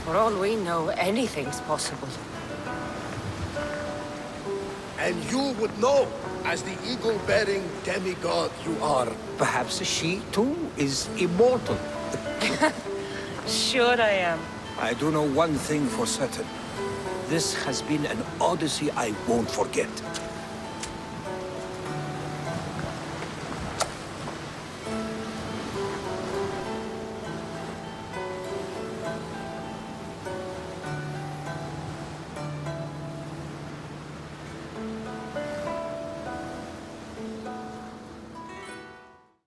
For all we know, anything's possible. And you would know, as the eagle-bearing demigod you are. Perhaps she, too, is immortal. Sure I am. I do know one thing for certain. This has been an odyssey I won't forget.